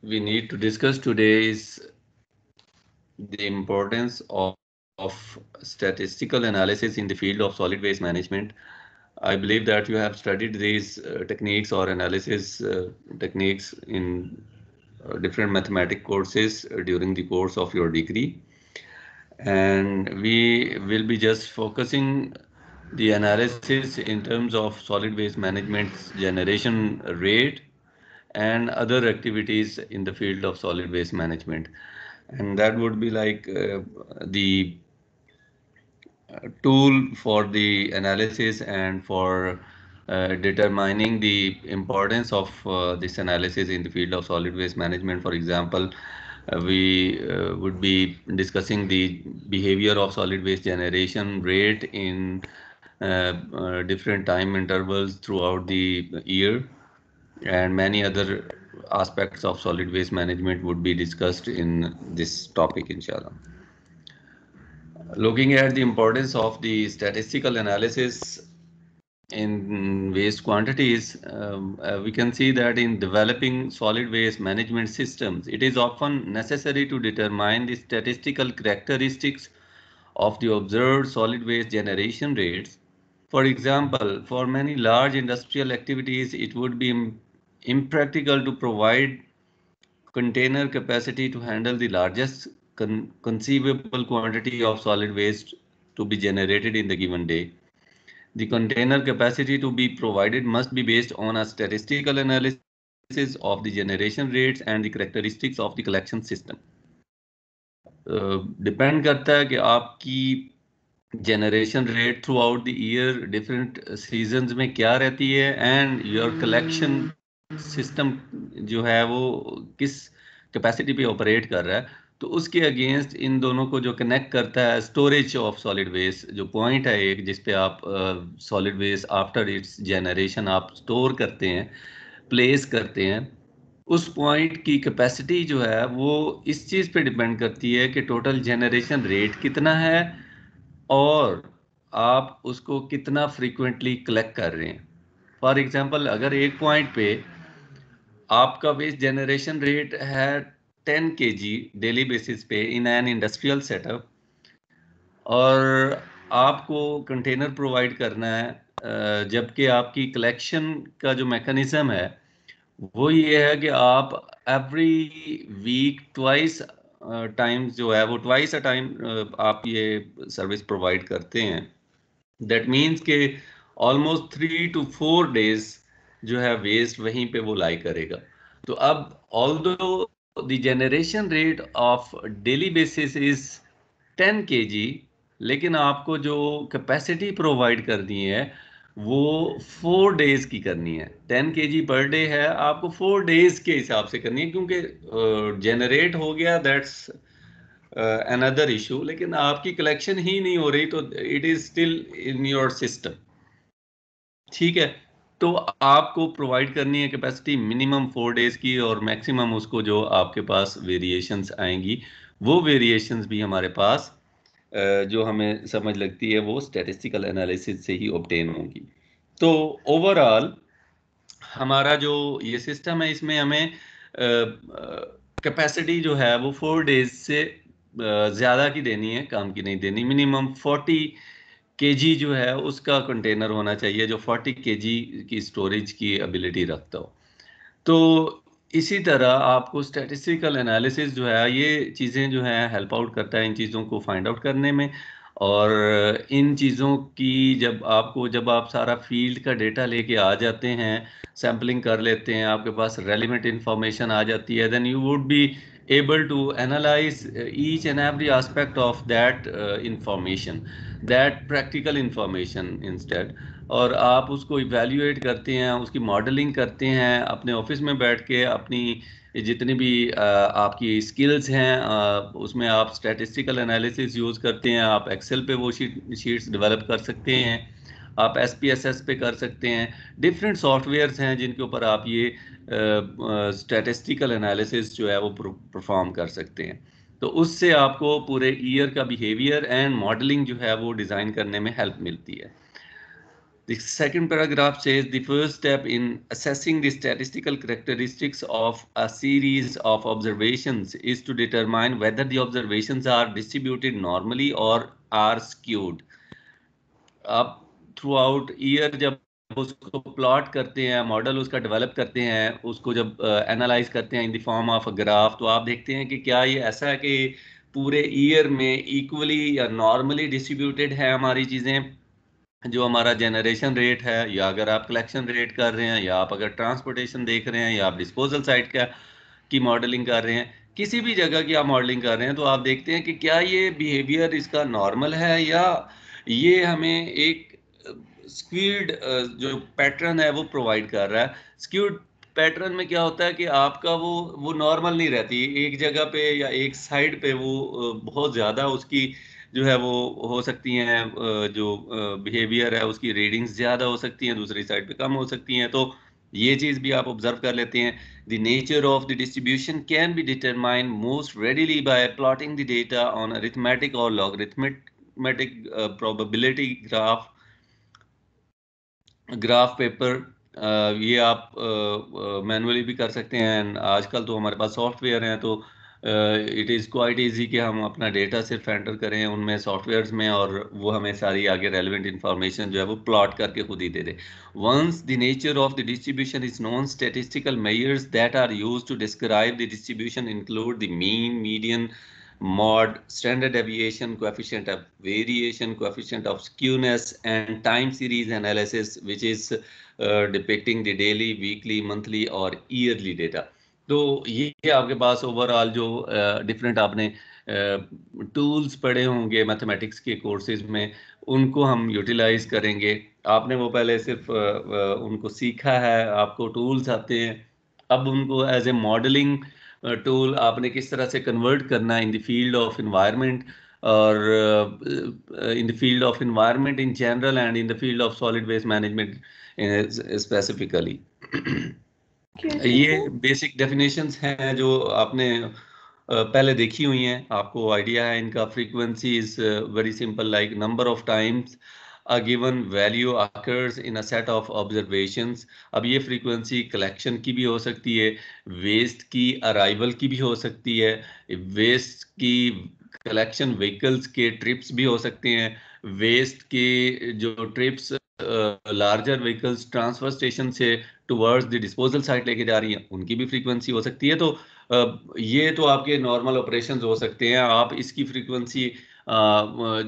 we need to discuss today is the importance of statistical analysis in the field of solid waste management. I believe that you have studied these techniques or analysis techniques in different mathematic courses during the course of your degree. And we will be just focusing the analysis in terms of solid waste management's generation rate and other activities in the field of solid waste management. And that would be like the tool for the analysis and for determining the importance of this analysis in the field of solid waste management. For example, we would be discussing the behavior of solid waste generation rate in different time intervals throughout the year, and many other aspects of solid waste management would be discussed in this topic, inshallah. Looking at the importance of the statistical analysis in waste quantities, we can see that in developing solid waste management systems, it is often necessary to determine the statistical characteristics of the observed solid waste generation rates. For example, for many large industrial activities, it would be impractical to provide container capacity to handle the largest conceivable quantity of solid waste to be generated in the given day. The container capacity to be provided must be based on a statistical analysis of the generation rates and the characteristics of the collection system. Depend करता है कि आपकी generation rate through out the year different seasons में क्या रहती है, and your collection system जो है वो किस कैपेसिटी पे ऑपरेट कर रहा है, तो उसके अगेंस्ट इन दोनों को जो कनेक्ट करता है स्टोरेज ऑफ सॉलिड वेस्ट, जो पॉइंट है एक जिस पे आप solid waste after its generation आप स्टोर करते हैं, प्लेस करते हैं, उस पॉइंट की कैपेसिटी जो है वो इस चीज़ पे डिपेंड करती है कि टोटल जनरेशन रेट कितना है और आप उसको कितना फ्रीक्वेंटली कलेक्ट कर रहे हैं। फॉर एग्जांपल, अगर एक पॉइंट पे आपका वेस्ट जनरेशन रेट है 10 kg डेली बेसिस पे इन एन इंडस्ट्रियल सेटअप, और आपको कंटेनर प्रोवाइड करना है, जबकि आपकी कलेक्शन का जो मैकेनिज्म है वो ये है कि आप एवरी वीक ट्वाइस टाइम्स जो है वो ट्वाइस अ टाइम आप ये सर्विस प्रोवाइड करते हैं। दैट मीन्स के ऑलमोस्ट 3 to 4 days जो है वेस्ट वहीं पे वो लाई करेगा। तो अब although the generation rate of daily basis is 10 kg, लेकिन आपको जो कैपेसिटी प्रोवाइड करनी है वो 4 डेज की करनी है। 10 kg पर डे है, आपको 4 डेज के हिसाब से करनी है, क्योंकि जनरेट हो गया दैट्स अनदर इशू, लेकिन आपकी कलेक्शन ही नहीं हो रही तो it is still in your system. ठीक है, तो आपको प्रोवाइड करनी है कैपेसिटी मिनिमम 4 डेज की, और मैक्सिमम उसको जो आपके पास वेरिएशंस आएंगी वो वेरिएशंस भी हमारे पास जो हमें समझ लगती है वो स्टैटिस्टिकल एनालिसिस से ही ऑब्टेन होगी। तो ओवरऑल हमारा जो ये सिस्टम है इसमें हमें कैपेसिटी जो है वो 4 डेज से ज़्यादा की देनी है, कम की नहीं देनी। मिनिमम 40 kg जो है उसका कंटेनर होना चाहिए जो 40 kg की स्टोरेज की एबिलिटी रखता हो। तो इसी तरह आपको स्टैटिस्टिकल एनालिसिस जो है ये चीज़ें जो है हेल्प आउट करता है इन चीज़ों को फाइंड आउट करने में। और इन चीज़ों की जब आप सारा फील्ड का डेटा लेके आ जाते हैं, सैम्पलिंग कर लेते हैं, आपके पास रेलिवेंट इंफॉर्मेशन आ जाती है, then you would be able to analyze each and every aspect of that information, that practical information instead। और आप उसको इवेल्युएट करते हैं, उसकी मॉडलिंग करते हैं अपने ऑफिस में बैठ के, अपनी जितनी भी आपकी स्किल्स हैं उसमें आप स्टैटिस्टिकल एनालिसिस यूज़ करते हैं, आप एक्सेल पे वो शीट्स डेवलप कर सकते हैं, आप SPSS पे कर सकते हैं। डिफरेंट सॉफ्टवेयर्स हैं जिनके ऊपर आप ये स्टैटिस्टिकल एनालिसिस जो है वो परफॉर्म कर सकते हैं। तो उससे आपको पूरे ईयर का बिहेवियर एंड मॉडलिंग जो है वो डिज़ाइन करने में हेल्प मिलती है। The second paragraph says the first step in assessing the statistical characteristics of a series of observations is to determine whether the observations are distributed normally or are skewed. आप throughout year जब उसको plot करते हैं, model उसका develop करते हैं, उसको जब एनालाइज करते हैं इन the form of a graph, तो आप देखते हैं कि क्या ये ऐसा है कि पूरे ईयर में इक्वली या नॉर्मली डिस्ट्रीब्यूटेड है हमारी चीज़ें, जो हमारा जनरेशन रेट है, या अगर आप कलेक्शन रेट कर रहे हैं, या आप अगर ट्रांसपोर्टेशन देख रहे हैं, या आप डिस्पोजल साइट का की मॉडलिंग कर रहे हैं, किसी भी जगह की आप मॉडलिंग कर रहे हैं, तो आप देखते हैं कि क्या ये बिहेवियर इसका नॉर्मल है या ये हमें एक स्क्यूड जो पैटर्न है वो प्रोवाइड कर रहा है। स्क्यूड पैटर्न में क्या होता है कि आपका वो नॉर्मल नहीं रहती, एक जगह पे या एक साइड पे वो बहुत ज़्यादा उसकी जो है वो हो सकती हैं, जो बिहेवियर है उसकी रीडिंग्स ज़्यादा हो सकती हैं, दूसरी साइड पे कम हो सकती हैं। तो ये चीज़ भी आप ऑब्जर्व कर लेते हैं। The nature of the distribution can be determined most readily bye plotting the data on arithmetic और लॉगरिथमेटिक प्रोबेबिलिटी ग्राफ पेपर। ये आप मैनुअली भी कर सकते हैं, आजकल तो हमारे पास सॉफ्टवेयर हैं, तो इट इज़ क्वाइट इजी कि हम अपना डेटा सिर्फ एंटर करें उनमें सॉफ्टवेयर्स में, और वो हमें सारी आगे रेलिवेंट इंफॉर्मेशन जो है वो प्लॉट करके खुद ही दे दे। Once the nature of the distribution is known, statistical measures that are used to describe the distribution include the mean, median, mod, standard deviation, coefficient of variation, coefficient of skewness, and time series analysis, which is depicting the daily, weekly, monthly और yearly data. तो ये आपके पास overall जो different आपने tools पढ़े होंगे mathematics के courses में, उनको हम यूटिलाइज करेंगे। आपने वो पहले सिर्फ उनको सीखा है, आपको टूल्स आते हैं, अब उनको एज ए मॉडलिंग टूल आपने किस तरह से कन्वर्ट करना है in the field of environment, और in the field of environment in general and in the field of solid waste management specifically. ये बेसिक डेफिनेशंस हैं जो आपने पहले देखी हुई हैं, आपको आइडिया है इनका। Frequency is very simple, like number of times a given value occurs in a set of observations। अब ये फ्रीक्वेंसी कलेक्शन की भी हो सकती है, वेस्ट की अराइवल की भी हो सकती है, वेस्ट की कलेक्शन व्हीकल्स के ट्रिप्स भी हो सकते हैं, वेस्ट के जो trips larger vehicles transfer station से टुवर्ड्स द डिस्पोजल साइट लेके जा रही हैं, उनकी भी फ्रीक्वेंसी हो सकती है। तो ये तो आपके नॉर्मल ऑपरेशंस हो सकते हैं। आप इसकी फ्रीक्वेंसी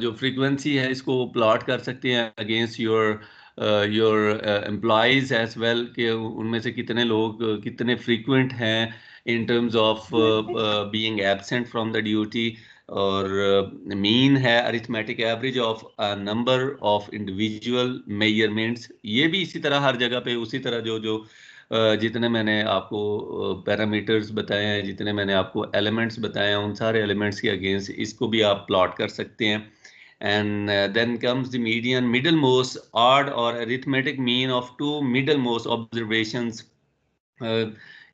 जो फ्रीक्वेंसी है इसको प्लॉट कर सकते हैं against your employees as well, कि उनमें से कितने लोग कितने फ्रीक्वेंट हैं in terms of being absent from the duty, और मीन है arithmetic average of number of individual measurements. ये भी इसी तरह हर जगह पे उसी तरह जो जो जितने मैंने आपको पैरामीटर्स बताए हैं, जितने मैंने आपको एलिमेंट्स बताए हैं, उन सारे एलिमेंट्स के अगेंस्ट इसको भी आप प्लॉट कर सकते हैं। And then comes the median, middle most odd और arithmetic mean of two middle most observations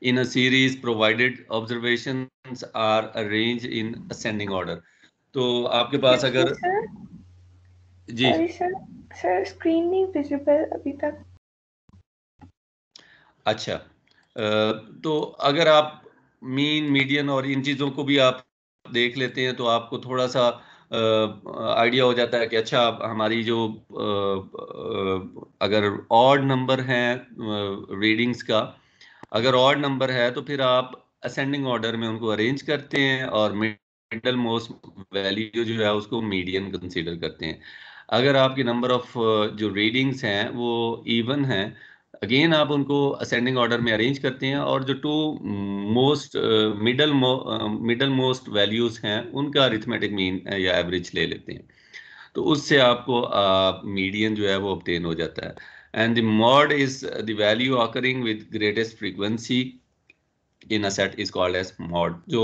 in a series provided observations are arranged in ascending order। तो आपके पास अगर जी सर स्क्रीन नहीं विजिबल अभी तक। अच्छा, तो अगर आप मीन, मीडियन और इन चीज़ों को भी आप देख लेते हैं तो आपको थोड़ा सा आइडिया हो जाता है कि अच्छा हमारी जो अगर ऑड नंबर है रीडिंग्स का, अगर ऑड नंबर है तो फिर आप असेंडिंग ऑर्डर में उनको अरेंज करते हैं, और मिडल मोस्ट वैल्यू जो है उसको मीडियन कंसीडर करते हैं। अगर आपकी नंबर ऑफ जो रीडिंग्स हैं वो इवन हैं, अगेन आप उनको असेंडिंग ऑर्डर में अरेंज करते हैं, और जो two most middle most values हैं उनका अरिथमेटिक मीन या एवरेज ले लेते हैं। तो उससे आपको मीडियन जो है वो ऑब्टेन हो जाता है। And the mode is the value occurring with greatest frequency in a set is called as mode. जो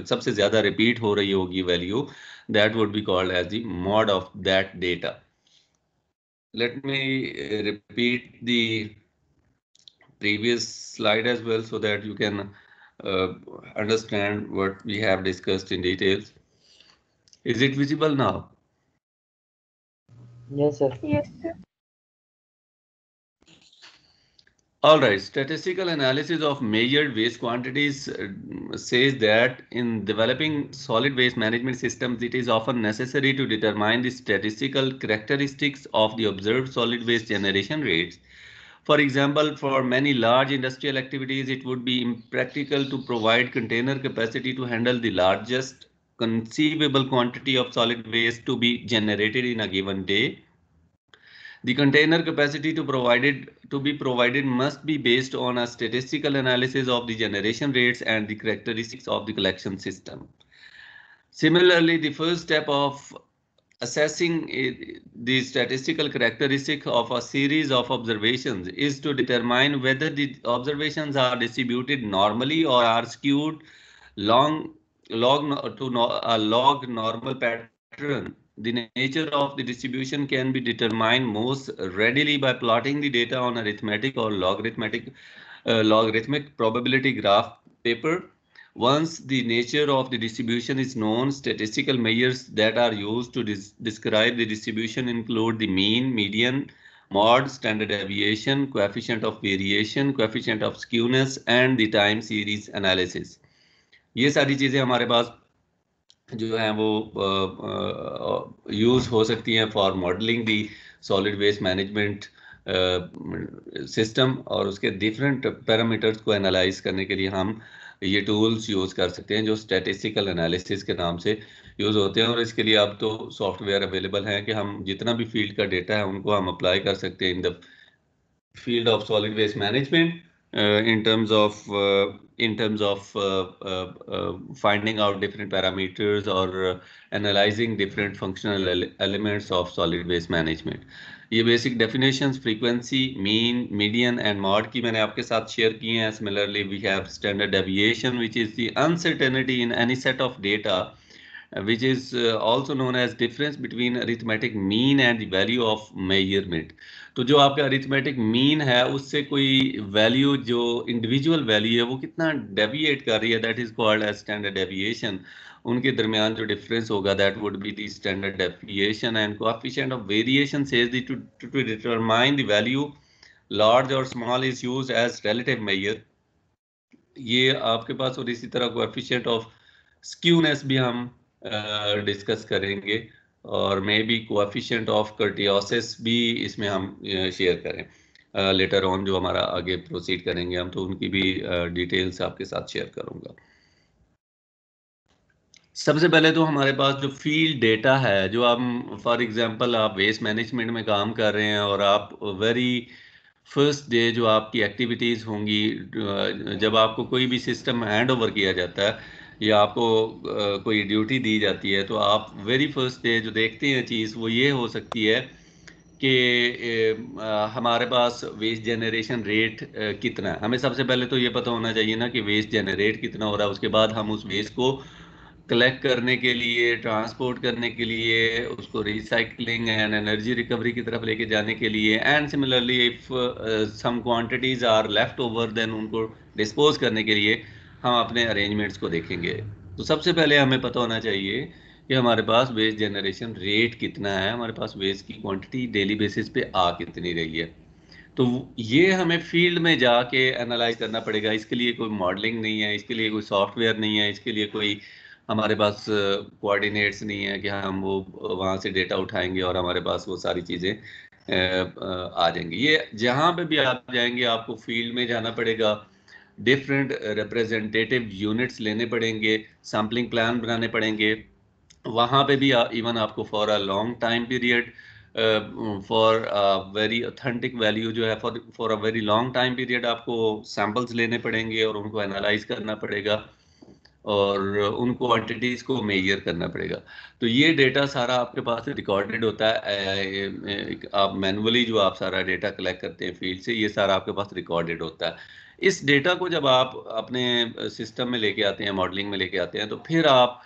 सबसे ज्यादा रिपीट हो रही होगी value, that would be called as the mode of that data. Let me repeat the previous slide as well so that you can understand what we have discussed in details. Is it visible now? Yes, sir. Yes, sir. All right, statistical analysis of measured waste quantities says that in developing solid waste management systems, it is often necessary to determine the statistical characteristics of the observed solid waste generation rates. For example, for many large industrial activities, it would be impractical to provide container capacity to handle the largest conceivable quantity of solid waste to be generated in a given day. The container capacity to be provided must be based on a statistical analysis of the generation rates and the characteristics of the collection system. Similarly, the first step of assessing the statistical characteristic of a series of observations is to determine whether the observations are distributed normally or are skewed long a log normal pattern. The nature of the distribution can be determined most readily by plotting the data on arithmetic or logarithmic probability graph paper. Once the nature of the distribution is known, statistical measures that are used to describe the distribution include the mean, median, mode, standard deviation, coefficient of variation, coefficient of skewness, and the time series analysis. ये सारी चीज़ें हमारे पास जो हैं वो use हो सकती हैं for modelling the solid waste management system, और उसके डिफरेंट पैरामीटर्स को एनालाइज करने के लिए हम ये टूल्स यूज़ कर सकते हैं जो स्टैटिस्टिकल एनालिसिस के नाम से यूज़ होते हैं। और इसके लिए अब तो सॉफ्टवेयर अवेलेबल हैं कि हम जितना भी फील्ड का डेटा है उनको हम अप्लाई कर सकते हैं in the field of solid waste management in terms of finding out different parameters or analyzing different functional elements of solid waste management. ये basic definitions frequency, mean, median and mode की मैंने आपके साथ share की हैं. Similarly, we have standard deviation, which is the uncertainty in any set of data, which is also known as difference between arithmetic mean and the value of measurement. तो जो आपका arithmetic mean है उससे कोई value जो individual value है वो कितना डेविएट कर रही है, that is called as standard deviation. उनके दरमियान जो डिफरेंस होगा that would be the standard deviation. And coefficient of variation says the to determine the value large और small is used as relative measure. ये आपके पास, और इसी तरह कोएफिशिएंट ऑफ स्क्यूनेस भी हम डिस्कस करेंगे, और मे बी कोएफिशिएंट ऑफ कर्टियोसिस भी इसमें हम शेयर करें लेटर ऑन. जो हमारा आगे प्रोसीड करेंगे हम तो उनकी भी डिटेल्स आपके साथ शेयर करूंगा. सबसे पहले तो हमारे पास जो फील्ड डेटा है, जो हम फॉर एग्जांपल आप वेस्ट मैनेजमेंट में काम कर रहे हैं और आप वेरी फर्स्ट डे जो आपकी एक्टिविटीज़ होंगी, जब आपको कोई भी सिस्टम हैंड ओवर किया जाता है या आपको कोई ड्यूटी दी जाती है, तो आप वेरी फर्स्ट डे जो देखते हैं चीज़ वो ये हो सकती है कि हमारे पास वेस्ट जनरेशन रेट कितना है. हमें सबसे पहले तो ये पता होना चाहिए ना कि वेस्ट जनरेट कितना हो रहा है. उसके बाद हम उस वेस्ट को कलेक्ट करने के लिए, ट्रांसपोर्ट करने के लिए, उसको रिसाइकलिंग एंड एनर्जी रिकवरी की तरफ लेके जाने के लिए, and similarly if some quantities are left over then उनको डिस्पोज करने के लिए हम अपने अरेंजमेंट्स को देखेंगे. तो सबसे पहले हमें पता होना चाहिए कि हमारे पास वेस्ट जनरेशन रेट कितना है, हमारे पास वेस्ट की क्वांटिटी डेली बेसिस पे आ कितनी रही है. तो ये हमें फील्ड में जाके एनालाइज करना पड़ेगा. इसके लिए कोई मॉडलिंग नहीं है, इसके लिए कोई सॉफ्टवेयर नहीं है, इसके लिए कोई हमारे पास कोऑर्डिनेट्स नहीं है कि हम वो वहाँ से डेटा उठाएंगे और हमारे पास वो सारी चीज़ें आ जाएंगी. ये जहाँ पे भी आप जाएंगे आपको फील्ड में जाना पड़ेगा, डिफरेंट रिप्रेजेंटेटिव यूनिट्स लेने पड़ेंगे, सैम्पलिंग प्लान बनाने पड़ेंगे. वहाँ पे भी इवन आपको for a long time period, for very authentic value जो है, for a very long time period आपको सैम्पल्स लेने पड़ेंगे और उनको एनालाइज करना पड़ेगा और उन क्वांटिटीज को मेजर करना पड़ेगा. तो ये डेटा सारा आपके पास रिकॉर्डेड होता है. आप मैनुअली जो आप सारा डेटा कलेक्ट करते हैं फील्ड से, ये सारा आपके पास रिकॉर्डेड होता है. इस डेटा को जब आप अपने सिस्टम में लेके आते हैं, मॉडलिंग में लेके आते हैं, तो फिर आप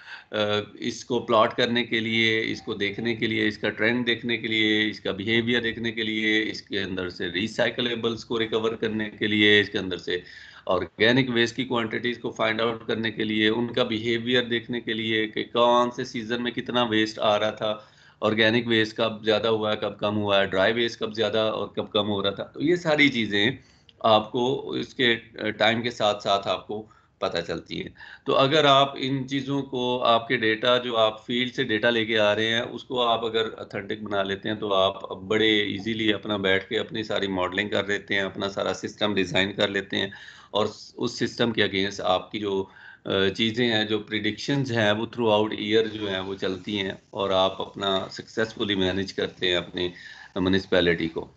इसको प्लॉट करने के लिए, इसको देखने के लिए, इसका ट्रेंड देखने के लिए, इसका बिहेवियर देखने के लिए, इसके अंदर से रिसाइकलेबल्स को रिकवर करने के लिए, इसके अंदर से ऑर्गेनिक वेस्ट की क्वांटिटीज को फाइंड आउट करने के लिए, उनका बिहेवियर देखने के लिए कि कौन से सीजन में कितना वेस्ट आ रहा था, ऑर्गेनिक वेस्ट कब ज़्यादा हुआ है, कब कम हुआ है, ड्राई वेस्ट कब ज़्यादा और कब कम हो रहा था. तो ये सारी चीज़ें आपको इसके टाइम के साथ साथ आपको पता चलती है। तो अगर आप इन चीज़ों को, आपके डेटा जो आप फील्ड से डेटा लेके आ रहे हैं, उसको आप अगर ऑथेंटिक बना लेते हैं, तो आप बड़े इजीली अपना बैठ के अपनी सारी मॉडलिंग कर लेते हैं, अपना सारा सिस्टम डिज़ाइन कर लेते हैं, और उस सिस्टम के अगेंस्ट आपकी जो चीज़ें हैं, जो प्रिडिक्शंस हैं, वो थ्रू आउट ईयर जो हैं वो चलती हैं, और आप अपना सक्सेसफुली मैनेज करते हैं अपनी म्यूनिसिपैलिटी को।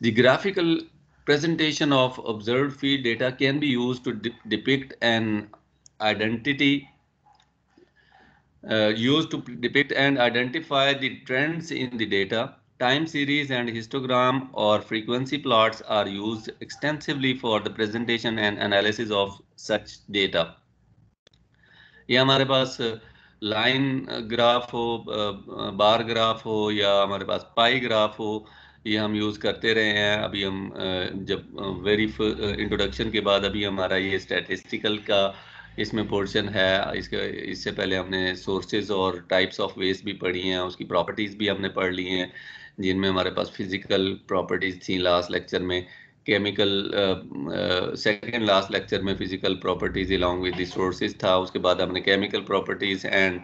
The graphical presentation of observed field data can be used to depict an identity, used to depict and identify the trends in the data. Time series and histogram or frequency plots are used extensively for the presentation and analysis of such data. ये हमारे पास line graph हो, bar graph हो, या हमारे पास पाई graph हो, ये हम use करते रहे हैं। अभी हम जब वेरी इंट्रोडक्शन के बाद अभी हमारा ये स्टैटिस्टिकल का इसमें पोर्शन है। इससे पहले हमने सोर्सेज और टाइप्स ऑफ वेस्ट भी पढ़ी हैं, उसकी प्रॉपर्टीज़ भी हमने पढ़ ली हैं, जिनमें हमारे पास फिजिकल प्रॉपर्टीज़ थी लास्ट लेक्चर में, केमिकल सेकेंड लास्ट लेक्चर में physical properties along with the sources था। उसके बाद हमने chemical properties and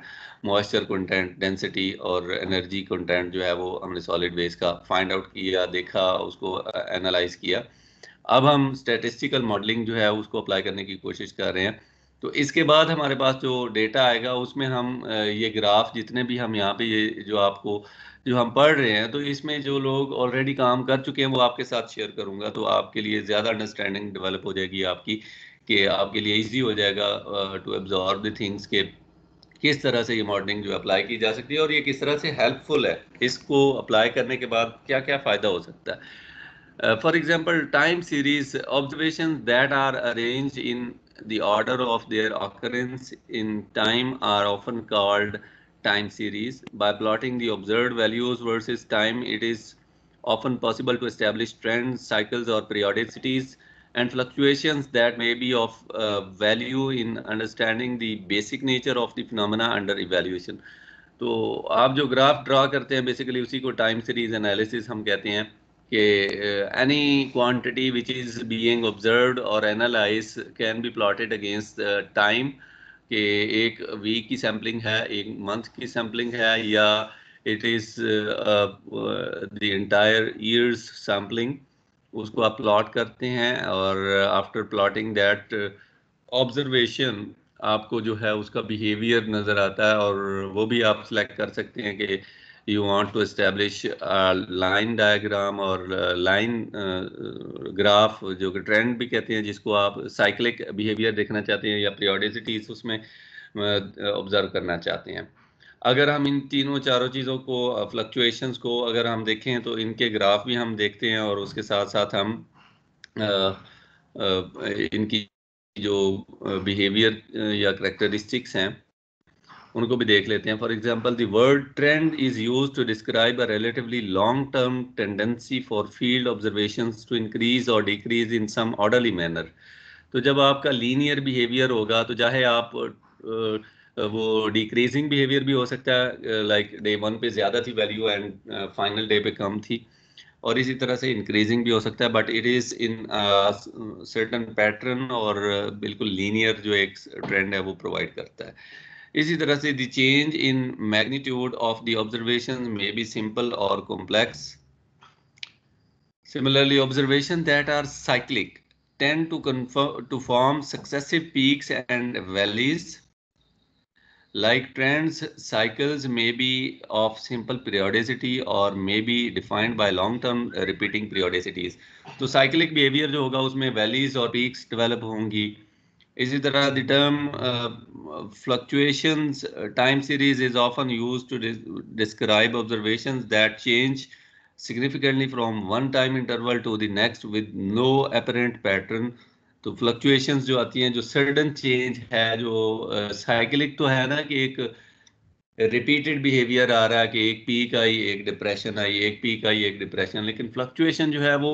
moisture content, density और एनर्जी कंटेंट जो है वो हमने सॉलिड वेस्ट का फाइंड आउट किया, देखा, उसको एनालाइज किया। अब हम स्टैटिस्टिकल मॉडलिंग जो है उसको अप्लाई करने की कोशिश कर रहे हैं। तो इसके बाद हमारे पास जो डेटा आएगा, उसमें हम ये ग्राफ जितने भी हम यहाँ पे ये जो हम पढ़ रहे हैं, तो इसमें जो लोग ऑलरेडी काम कर चुके हैं वो आपके साथ शेयर करूंगा, तो आपके लिए ज़्यादा अंडरस्टैंडिंग डेवलप हो जाएगी आपकी, कि आपके लिए इजी हो जाएगा टू एब्जॉर्ब द थिंग्स के किस तरह से ये मॉडलिंग जो अप्लाई की जा सकती है, और ये किस तरह से हेल्पफुल है, इसको अप्लाई करने के बाद क्या क्या फ़ायदा हो सकता है। For example, time series observations that are arranged in the order of their occurrence in time are often called time series. By plotting the observed values versus time, it is often possible to establish trends, cycles, or periodicities and fluctuations that may be of value in understanding the basic nature of the phenomena under evaluation. तो आप जो graph draw करते हैं, basically उसी को time series analysis हम कहते हैं, कि any quantity which is being observed or analyzed can be plotted against time, कि एक वीक की सैम्पलिंग है, एक मंथ की सैम्पलिंग है, या it is the entire years sampling, उसको आप प्लॉट करते हैं, और आफ्टर प्लॉटिंग दैट ऑब्जर्वेशन आपको जो है उसका बिहेवियर नज़र आता है, और वो भी आप सेलेक्ट कर सकते हैं कि you want to establish a line diagram और लाइन ग्राफ, जो कि ट्रेंड भी कहते हैं, जिसको आप साइक्लिक बिहेवियर देखना चाहते हैं, या पीरियोडिसिटीज उसमें ऑब्जर्व करना चाहते हैं। अगर हम इन तीनों चारों चीज़ों को, फ्लक्चुएशंस को अगर हम देखें, तो इनके ग्राफ भी हम देखते हैं, और उसके साथ साथ हम इनकी जो बिहेवियर या करेक्टरिस्टिक्स हैं उनको भी देख लेते हैं। For example, the word trend is use to describe a relatively long term tendency for field observations to increase और decrease in some orderly manner. तो जब आपका लीनियर बिहेवियर होगा, तो चाहे आप वो डिक्रीजिंग बिहेवियर भी हो सकता है, लाइक डे 1 पे ज़्यादा थी वैल्यू एंड फाइनल डे पे कम थी, और इसी तरह से इंक्रीजिंग भी हो सकता है, but it is in certain pattern, और बिल्कुल लीनियर जो एक ट्रेंड है वो प्रोवाइड करता है। इसी तरह से the change in magnitude of the observation may be simple और complex. Similarly, observations that are cyclic tend to form successive peaks and valleys. Like trends, cycles may be of simple periodicity or may be defined by long-term repeating periodicities. तो cyclic behavior जो होगा उसमें valleys और peaks develop होंगी। इसी तरह the term fluctuations time series is often used to describe observations that change significantly from one time interval to the next with no apparent pattern. तो fluctuations जो आती हैं, जो सडन चेंज है, जो साइकिलिक तो है ना, कि एक रिपीटेड बिहेवियर आ रहा है, कि एक पीक आई, एक डिप्रेशन आई, एक पीक आई, एक डिप्रेशन, लेकिन फ्लक्चुएशन जो है वो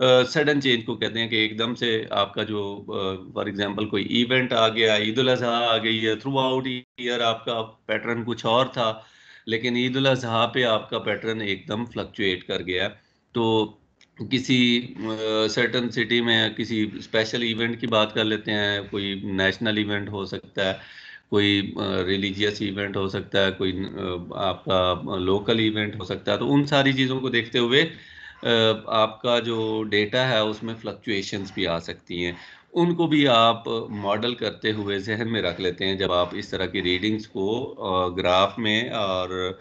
सडन चेंज को कहते हैं, कि एकदम से आपका जो फॉर एग्जांपल कोई इवेंट आ गया, ईद उल अजहा आ गई है, थ्रू आउट ईयर आपका पैटर्न कुछ और था, लेकिन ईद उल अजहा पे आपका पैटर्न एकदम फ्लक्चुएट कर गया। तो किसी सर्टन सिटी में किसी स्पेशल इवेंट की बात कर लेते हैं, कोई नेशनल इवेंट हो सकता है, कोई रिलीजियस इवेंट हो सकता है, कोई आपका लोकल इवेंट हो सकता है। तो उन सारी चीज़ों को देखते हुए आपका जो डेटा है उसमें फ्लक्चुएशंस भी आ सकती हैं। उनको भी आप मॉडल करते हुए जहन में रख लेते हैं जब आप इस तरह की रीडिंग्स को ग्राफ में और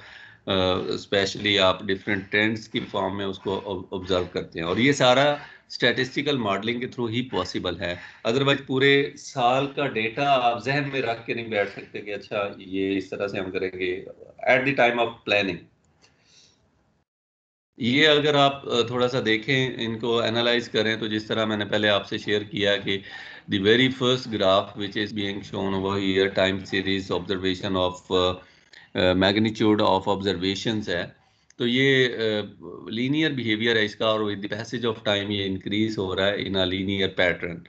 स्पेशली आप डिफरेंट ट्रेंड्स की फॉर्म में उसको ऑब्जर्व करते हैं। और ये सारा स्टैटिस्टिकल मॉडलिंग के थ्रू ही पॉसिबल है। अदरवाइज पूरे साल का डेटा आप जहन में रख के नहीं बैठ सकते कि अच्छा ये इस तरह से हम करेंगे at the time of planning. ये अगर आप थोड़ा सा देखें, इनको एनालाइज करें, तो जिस तरह मैंने पहले आपसे शेयर किया कि the very first graph which is being shown over here time series observation of magnitude of observations है। तो ये लीनियर बिहेवियर है इसका, और with the passage of time ये इंक्रीज हो रहा है इन अ लीनियर पैटर्न।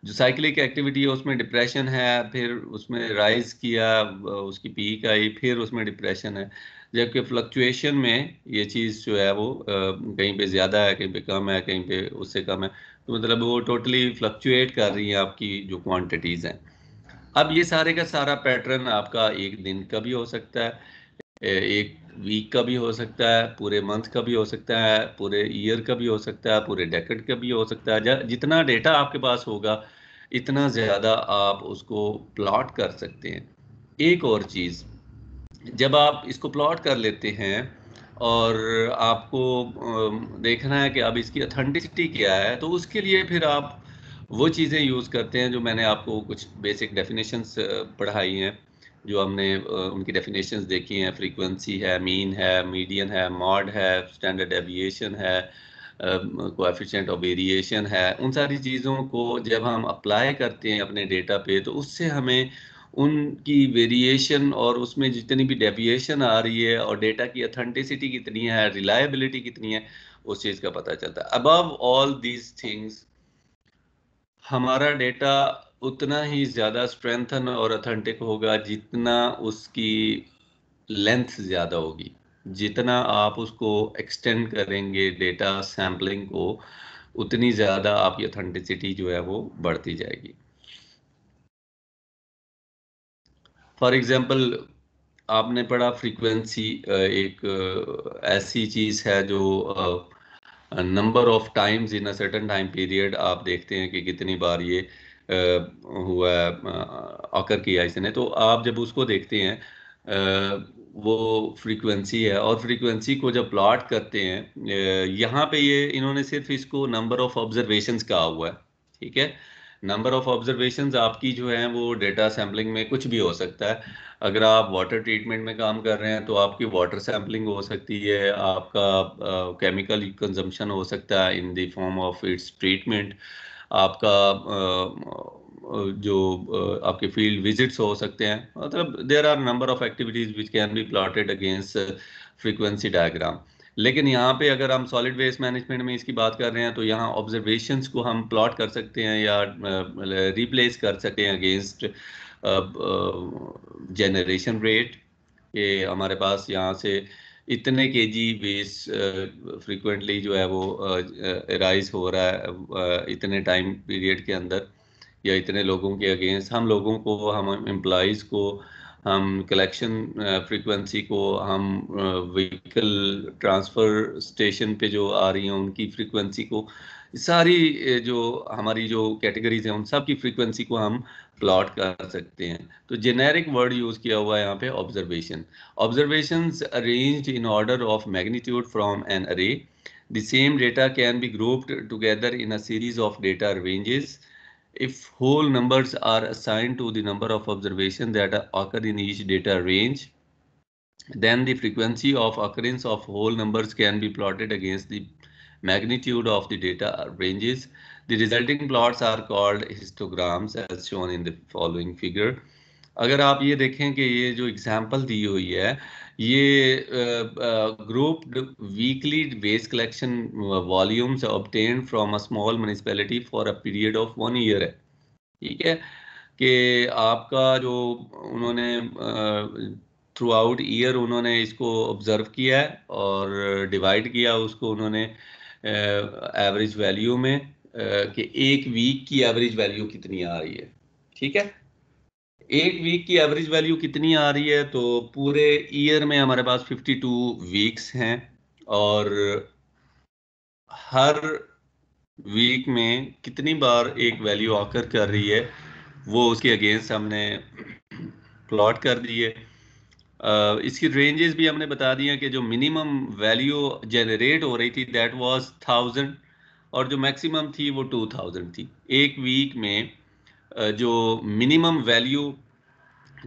जो साइक्लिक एक्टिविटी है उसमें डिप्रेशन है, फिर उसमें राइज किया, उसकी पीक आई, फिर उसमें डिप्रेशन है। जबकि फ्लक्चुएशन में ये चीज़ जो है वो कहीं पे ज़्यादा है, कहीं पे कम है, कहीं पे उससे कम है। तो मतलब वो टोटली फ्लक्चुएट कर रही हैं आपकी जो क्वांटिटीज़ हैं। अब ये सारे का सारा पैटर्न आपका एक दिन का भी हो सकता है, एक वीक का भी हो सकता है, पूरे मंथ का भी हो सकता है, पूरे ईयर का भी हो सकता है, पूरे डेकेड का भी हो सकता है। जितना डेटा आपके पास होगा इतना ज़्यादा आप उसको प्लॉट कर सकते हैं। एक और चीज़, जब आप इसको प्लॉट कर लेते हैं और आपको देखना है कि अब इसकी ऑथेंटिसिटी क्या है, तो उसके लिए फिर आप वो चीज़ें यूज़ करते हैं जो मैंने आपको कुछ बेसिक डेफिनेशंस पढ़ाई हैं, जो हमने उनकी डेफिनेशंस देखी हैं। फ्रीक्वेंसी है, मीन है, मीडियन है, मॉड है, स्टैंडर्ड डेविएशन है, कोएफिशिएंट ऑफ वेरिएशन है। उन सारी चीज़ों को जब हम अप्लाई करते हैं अपने डेटा पे, तो उससे हमें उनकी वेरिएशन और उसमें जितनी भी डेविएशन आ रही है और डेटा की ऑथेंटिसिटी कितनी है, रिलायबिलिटी कितनी है, उस चीज़ का पता चलता है। अबव ऑल दीज थिंग्स हमारा डेटा उतना ही ज़्यादा स्ट्रेंथन और ऑथेंटिक होगा जितना उसकी लेंथ ज़्यादा होगी। जितना आप उसको एक्सटेंड करेंगे डेटा सैम्पलिंग को, उतनी ज़्यादा आपकी ऑथेंटिसिटी जो है वो बढ़ती जाएगी। फॉर एग्जांपल, आपने पढ़ा फ्रीक्वेंसी एक ऐसी चीज़ है जो number of times in a certain time period आप देखते हैं कि कितनी बार ये हुआ है, ऑकर किया इसने। तो आप जब उसको देखते हैं वो फ्रीक्वेंसी है, और फ्रीक्वेंसी को जब प्लॉट करते हैं, यहाँ पे ये इन्होंने सिर्फ इसको नंबर ऑफ ऑब्जर्वेशंस कहा हुआ है। ठीक है, नंबर ऑफ ऑब्जर्वेशंस आपकी जो है वो डेटा सैम्पलिंग में कुछ भी हो सकता है। अगर आप वाटर ट्रीटमेंट में काम कर रहे हैं तो आपकी वाटर सैम्पलिंग हो सकती है, आपका केमिकल कंजम्पशन हो सकता है in the form of its treatment, आपका जो आपके फील्ड विजिट्स हो सकते हैं। मतलब there are number of activities which can be plotted against frequency diagram. लेकिन यहाँ पे अगर हम सॉलिड वेस्ट मैनेजमेंट में इसकी बात कर रहे हैं, तो यहाँ ऑब्जर्वेशंस को हम प्लॉट कर सकते हैं या रिप्लेस कर सकते हैं अगेंस्ट जनरेशन रेट, कि हमारे पास यहाँ से इतने केजी वेस्ट फ्रीक्वेंटली जो है वो राइज हो रहा है इतने टाइम पीरियड के अंदर, या इतने लोगों के अगेंस्ट। हम लोगों को, हम एम्प्लॉयज़ को, हम कलेक्शन फ्रीक्वेंसी को, हम व्हीकल ट्रांसफ़र स्टेशन पे जो आ रही हैं उनकी फ्रीक्वेंसी को, सारी जो हमारी जो कैटेगरीज हैं उन सब की फ्रीक्वेंसी को हम प्लॉट कर सकते हैं। तो जेनेरिक वर्ड यूज़ किया हुआ है यहाँ पे observation. Observations arranged in order of magnitude from an array. The same data can be grouped together in a series of data ranges. If whole numbers are assigned to the number of observations that occur in each data range, then the frequency of occurrence of whole numbers can be plotted against the magnitude of the data ranges. The resulting plots are called histograms as shown in the following figure. अगर आप ये देखें कि ये जो example दी हुई है, ये grouped weekly waste collection volumes obtained from a small municipality for a period of 1 year है। ठीक है, कि आपका जो उन्होंने थ्रू आउट ईयर उन्होंने इसको ऑब्जर्व किया है और डिवाइड किया उसको उन्होंने एवरेज वैल्यू में कि एक वीक की एवरेज वैल्यू कितनी आ रही है। ठीक है, एक वीक की एवरेज वैल्यू कितनी आ रही है, तो पूरे ईयर में हमारे पास 52 वीक्स हैं और हर वीक में कितनी बार एक वैल्यू ऑकर कर रही है वो उसके अगेंस्ट हमने प्लॉट कर दी है। इसकी रेंजेस भी हमने बता दी हैं कि जो मिनिमम वैल्यू जनरेट हो रही थी दैट वाज 1000 और जो मैक्सिमम थी वो 2000 थी। एक वीक में जो मिनिमम वैल्यू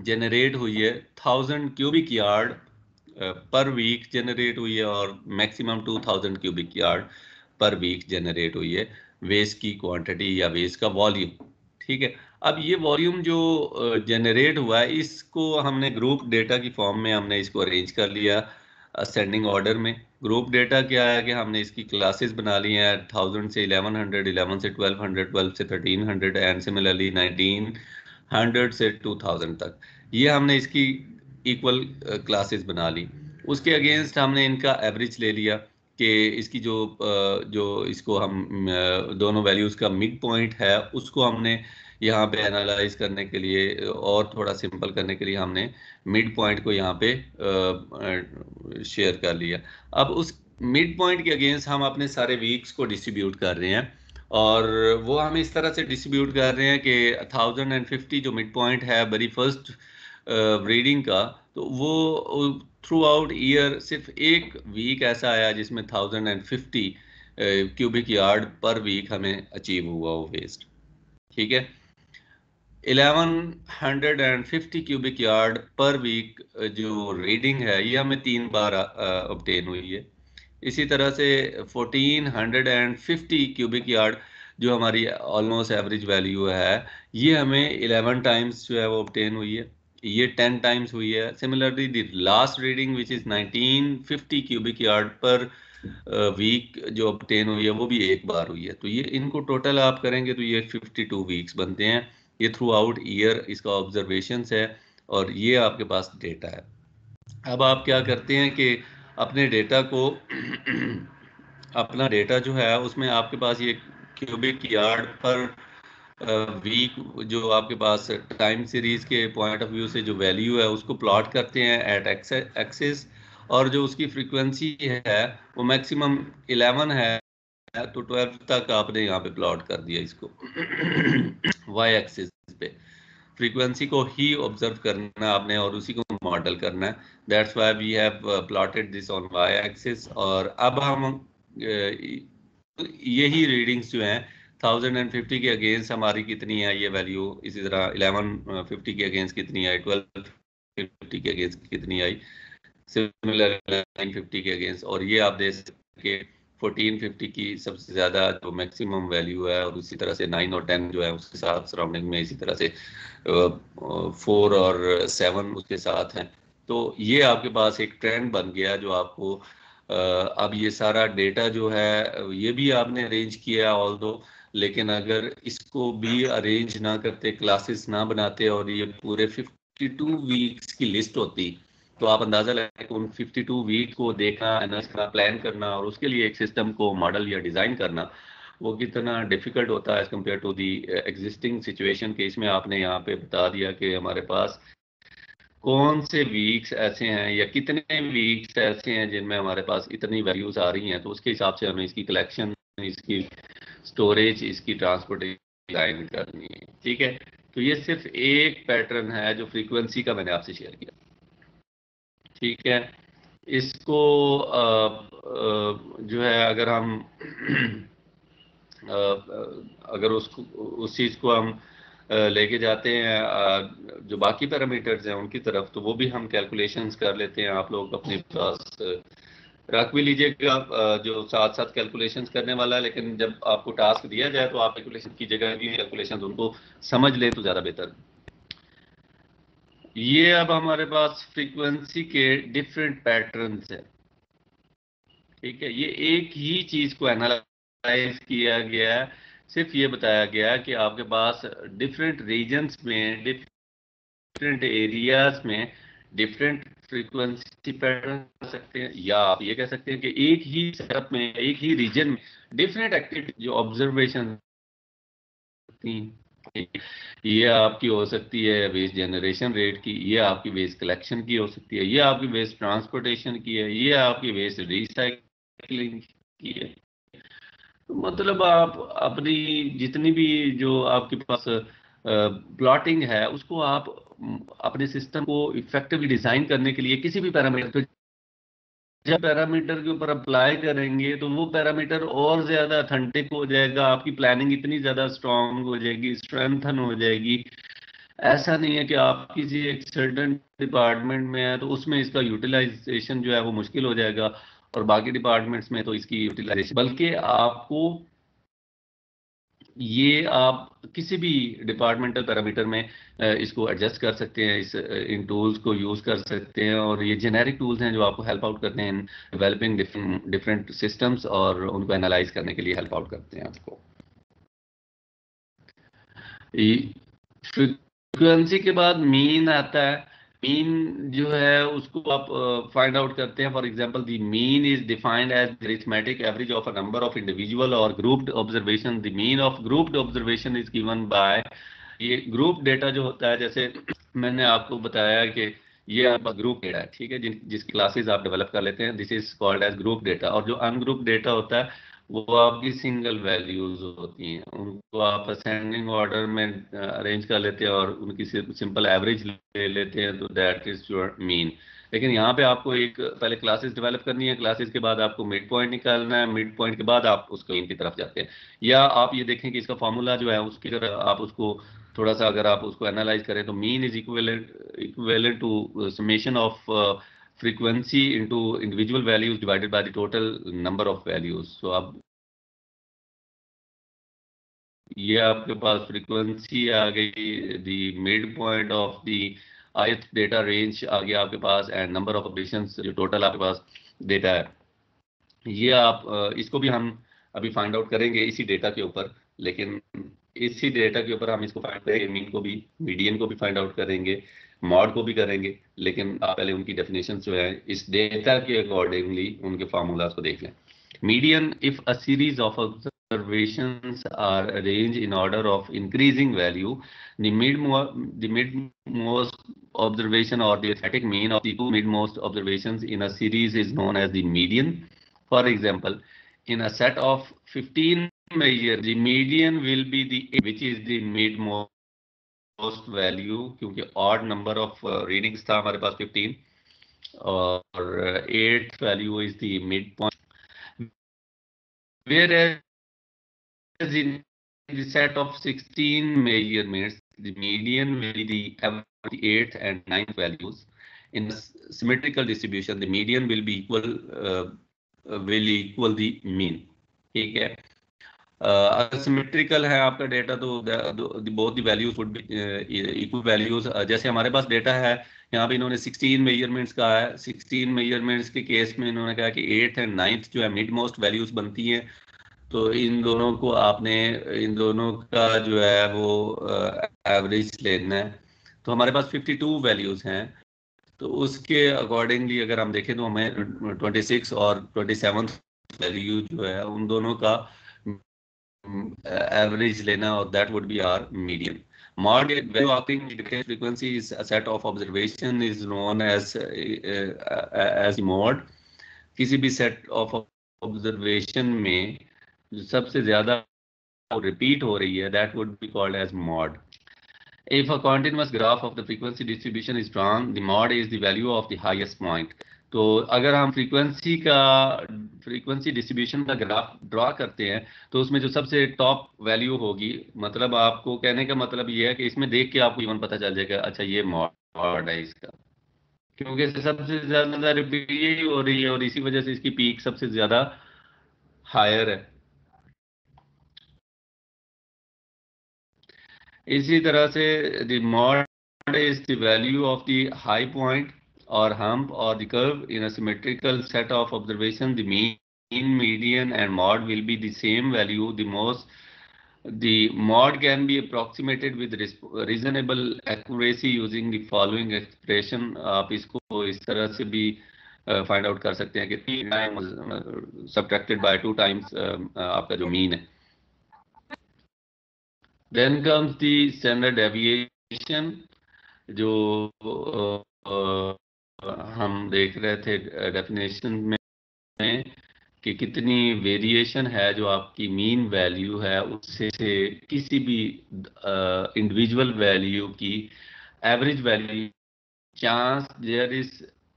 जनरेट हुई है 1000 cubic yard per week generate हुई है और maximum 2000 cubic yard per week generate हुई है वेस्ट की क्वांटिटी या वेस्ट का वॉल्यूम। ठीक है, अब ये वॉल्यूम जो जनरेट हुआ है इसको हमने ग्रुप डेटा की फॉर्म में हमने इसको अरेंज कर लिया असेंडिंग ऑर्डर में। ग्रुप डेटा क्या है कि हमने इसकी क्लासेस बना ली हैं 1000 से 1100, 11 से 1200, 12 से 1300 एंड सिमिलरली 1900 से 2000 तक। ये हमने इसकी इक्वल क्लासेस बना ली। उसके अगेंस्ट हमने इनका एवरेज ले लिया कि इसकी जो इसको हम दोनों वैल्यूज का मिड पॉइंट है उसको हमने यहाँ पे एनालाइज करने के लिए और थोड़ा सिंपल करने के लिए हमने मिड पॉइंट को यहाँ पे शेयर कर लिया। अब उस मिड पॉइंट के अगेंस्ट हम अपने सारे वीक्स को डिस्ट्रीब्यूट कर रहे हैं और वो हम इस तरह से डिस्ट्रीब्यूट कर रहे हैं कि 1050 जो मिड पॉइंट है वेरी फर्स्ट रीडिंग का, तो वो थ्रू आउट ईयर सिर्फ एक वीक ऐसा आया जिसमें 1050 क्यूबिक यार्ड पर वीक हमें अचीव हुआ वो वेस्ट। ठीक है, 1150 क्यूबिक यार्ड पर वीक जो रीडिंग है ये हमें 3 बार ऑब्टेन हुई है। इसी तरह से 1450 क्यूबिक यार्ड जो हमारी ऑलमोस्ट एवरेज वैल्यू है ये हमें 11 टाइम्स जो है वो ऑब्टेन हुई है, ये 10 टाइम्स हुई है। Similarly the last reading which is 1950 cubic yard per week जो ऑब्टेन हुई है वो भी एक बार हुई है। तो ये इनको टोटल आप करेंगे तो ये 52 वीक्स बनते हैं। ये थ्रू आउट ईयर इसका ऑब्जर्वेशंस है और ये आपके पास डेटा है। अब आप क्या करते हैं कि अपने डेटा को अपना डेटा जो है उसमें आपके पास ये क्यूबिक यार्ड पर वीक जो आपके पास टाइम सीरीज के पॉइंट ऑफ व्यू से जो वैल्यू है उसको प्लॉट करते हैं एट एक्सिस और जो उसकी फ्रीक्वेंसी है वो मैक्सिमम 11 है तो 12 तक आपने यहाँ पे प्लॉट कर दिया इसको वाई एक्सिस पे। फ्रीक्वेंसी को ही ऑब्जर्व करना आपने और उसी को मॉडल करना है। That's why we have plotted this on Y axis. और अब हम यही रीडिंग्स जो हैं 1050 के अगेंस्ट हमारी कितनी है ये वैल्यू, इसी तरह 1150 के अगेंस्ट कितनी आई, 1250 के अगेंस्ट कितनी आई, सिमिलर 950 के अगेंस्ट। और ये आप देख सकते 1450 की सबसे ज्यादा जो मैक्सिमम वैल्यू है और उसी तरह से 9 और 10 जो है उसके साथ सराउंडिंग में इसी तरह से 4 और 7 उसके साथ हैं। तो ये आपके पास एक ट्रेंड बन गया जो आपको अब ये सारा डेटा जो है ये भी आपने अरेंज किया ऑल दो, लेकिन अगर इसको भी अरेंज ना करते क्लासेस ना बनाते और ये पूरे 52 वीक्स की लिस्ट होती तो आप अंदाजा लगाए उन 52 वीक को देखना, एनालाइज करना, प्लान करना और उसके लिए एक सिस्टम को मॉडल या डिजाइन करना वो कितना डिफिकल्ट होता है as compare to the existing situation के। इसमें आपने यहाँ पे बता दिया कि हमारे पास कौन से वीक्स ऐसे हैं या कितने वीक्स ऐसे हैं जिनमें हमारे पास इतनी वैल्यूज आ रही हैं, तो उसके हिसाब से हमें इसकी कलेक्शन, इसकी स्टोरेज, इसकी ट्रांसपोर्टेशन डिजाइन करनी है। ठीक है, तो ये सिर्फ एक पैटर्न है जो फ्रीक्वेंसी का मैंने आपसे शेयर किया। ठीक है, इसको जो है अगर हम अगर उसको उस चीज़ को हम लेके जाते हैं जो बाकी पैरामीटर्स हैं उनकी तरफ, तो वो भी हम कैलकुलेशंस कर लेते हैं। आप लोग अपने पास रख भी लीजिएगा जो साथ साथ कैलकुलेशंस करने वाला है, लेकिन जब आपको टास्क दिया जाए तो आप कैलकुलेशन की जगह भी कैलकुलेशंस उनको समझ लें तो ज़्यादा बेहतर। ये अब हमारे पास फ्रीक्वेंसी के डिफरेंट पैटर्न्स हैं। ठीक है, ये एक ही चीज को एनालाइज किया गया है, सिर्फ ये बताया गया है कि आपके पास डिफरेंट रीजन्स में, डिफरेंट एरियाज में डिफरेंट फ्रीक्वेंसी पैटर्न कर सकते हैं, या आप ये कह सकते हैं कि एक ही सेटअप में, एक ही रीजन में डिफरेंट एक्टिविटी जो ऑब्जर्वेशन, ये आपकी हो सकती है वेस्ट जनरेशन रेट की, ये आपकी वेस्ट कलेक्शन की हो सकती है, ये आपकी वेस्ट ट्रांसपोर्टेशन की है, ये आपकी वेस्ट रिसाइकलिंग की है। तो मतलब आप अपनी जितनी भी जो आपके पास प्लॉटिंग है, उसको आप अपने सिस्टम को इफेक्टिवली डिजाइन करने के लिए किसी भी पैरामीटर, जब पैरामीटर के ऊपर अप्लाई करेंगे तो वो पैरामीटर और ज्यादा अथेंटिक हो जाएगा, आपकी प्लानिंग इतनी ज्यादा स्ट्रांग हो जाएगी, स्ट्रेंथन हो जाएगी। ऐसा नहीं है कि आप किसी एक सर्टेन डिपार्टमेंट में है तो उसमें इसका यूटिलाइजेशन जो है वो मुश्किल हो जाएगा, और बाकी डिपार्टमेंट्स में तो इसकी यूटिलाइजेशन, बल्कि आपको ये आप किसी भी डिपार्टमेंटल पैरामीटर में इसको एडजस्ट कर सकते हैं, इस इन टूल्स को यूज कर सकते हैं, और ये जेनेरिक टूल्स हैं जो आपको हेल्प आउट करते हैं इन डेवलपिंग डिफरेंट सिस्टम्स, और उनको एनालाइज करने के लिए हेल्प आउट करते हैं आपको। फ्रीक्वेंसी के बाद मीन आता है। मीन जो है उसको आप फाइंड आउट करते हैं। For example the mean is defined as arithmetic average of a number of individual और grouped observation. The mean of grouped observation is given by, ये ग्रुप डेटा जो होता है, जैसे मैंने आपको बताया कि ये आपका ग्रुप डेटा है, ठीक है, जिस क्लासेस आप डेवलप कर लेते हैं, this is called age group data. और जो अनग्रुप डेटा होता है वो आपकी सिंगल वैल्यूज होती हैं, उनको आप असेंडिंग ऑर्डर में अरेंज कर लेते हैं और उनकी सिंपल एवरेज ले लेते हैं, तो दैट इज योर मीन। लेकिन यहाँ पे आपको एक पहले क्लासेस डेवलप करनी है, क्लासेस के बाद आपको मिड पॉइंट निकालना है, मिड पॉइंट के बाद आप उसको मीन की तरफ जाते हैं। या आप ये देखें कि इसका फॉर्मूला जो है उसकी तरह आप उसको थोड़ा सा अगर आप उसको एनालाइज करें तो mean is equivalent to summation of frequency into individual values divided by the total number of values. So अब ये आपके पास फ्रीक्वेंसी आ गई, the mid point of the ith data range आ गया आपके पास, एंड नंबर ऑफ ऑपरेशंस जो टोटल आपके पास डेटा है। ये आप इसको भी हम अभी फाइंड आउट करेंगे इसी डेटा के ऊपर, लेकिन इसी डेटा के ऊपर हम इसको फाइंड करेंगे, मीन को भी, मीडियन को भी फाइंड आउट करेंगे, मॉड को भी करेंगे। लेकिन आप पहले उनकी डेफिनेशन जो है इस डेटा के अकॉर्डिंगली उनके फार्मूलाज को देख लें। Median, if a series of observations are arranged in order of increasing value, the midmost observation or the arithmetic mean of the two midmost observations in a series is known as the median. For example, in a set of 15 measures, the median will be the which is the midmost value, क्योंकि odd number of readings था हमारे पास 15, और 8th value is the midpoint. Whereas in the set of 16 measurements, the median will be the average 8th and 9th values. In a symmetrical distribution, the median will be equal the mean. ठीक है, अगर symmetrical है आपका data तो both the values would be equal values. जैसे हमारे पास data है, यहाँ पे इन्होंने 16 मेजरमेंट्स का है, 16 मेजरमेंट्स के केस में इन्होंने कहा कि 8th एंड 9th जो है मिड मोस्ट वैल्यूज बनती हैं, तो इन दोनों को आपने, इन दोनों का जो है वो एवरेज लेना है। तो हमारे पास 52 वैल्यूज हैं, तो उसके अकॉर्डिंगली अगर हम देखें तो हमें 26 और 27 वैल्यू जो है उन दोनों का एवरेज लेना, और that would be our median. Mod value acting decay frequency is a set of observation is known as mod. किसी भी सेट ऑफ ऑब्जर्वेशन में जो सबसे ज्यादा रिपीट हो रही है, that would be called as mod. If a continuous graph of the frequency distribution is drawn, the mod is the value of the highest point. तो अगर हम फ्रीक्वेंसी डिस्ट्रीब्यूशन का ग्राफ ड्रा करते हैं तो उसमें जो सबसे टॉप वैल्यू होगी, मतलब आपको कहने का मतलब ये है कि इसमें देख के आपको इवन पता चल जाएगा अच्छा ये मॉड है इसका, क्योंकि सबसे ज्यादा रिपीट यही हो रही है और इसी वजह से इसकी पीक सबसे ज्यादा हायर है। इसी तरह से the mode is the value of the high point or hump or the curve in a symmetrical set of observation. The mean, median and mod will be the same value. The most The mod can be approximated with reasonable accuracy using the following expression. आप इसको इस तरह से भी find out कर सकते हैं कि 3 times subtracted by 2 times आपका जो मीन है. Then comes the standard deviation, जो हम देख रहे थे डेफिनेशन में कि कितनी वेरिएशन है जो आपकी मीन वैल्यू है उससे से किसी भी इंडिविजुअल वैल्यू की average value. Chance there is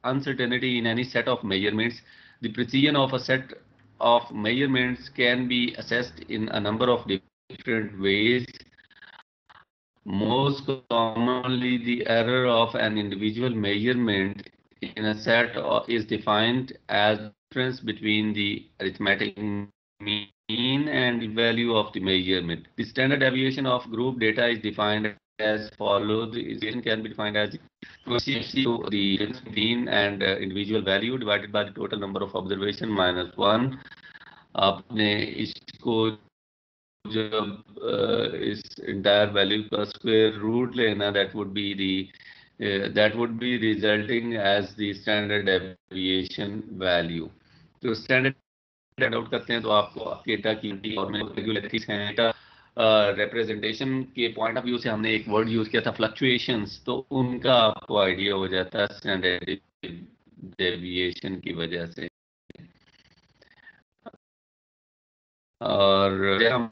uncertainty in any set of measurements. The precision of a set of measurements can be assessed in a number of different ways. Most commonly, the error of an individual measurement in a set is defined as the difference between the arithmetic mean and the value of the measurement. The standard deviation of group data is defined as follows. The deviation can be defined as the difference between and individual value divided by the total number of observation minus 1. आपने इसको जब इस entire value का square root लेना, that would be resulting as the standard deviation value. तो standard out करते हैं तो आपको डेटा की रेगुलरिटीज हैं. डेटा रिप्रेजेंटेशन के पॉइंट ऑफ व्यू से हमने एक वर्ड यूज किया था फ्लक्चुएशंस, तो उनका आपको आइडिया हो जाता है स्टैंडर्ड डेविएशन की वजह से. और हम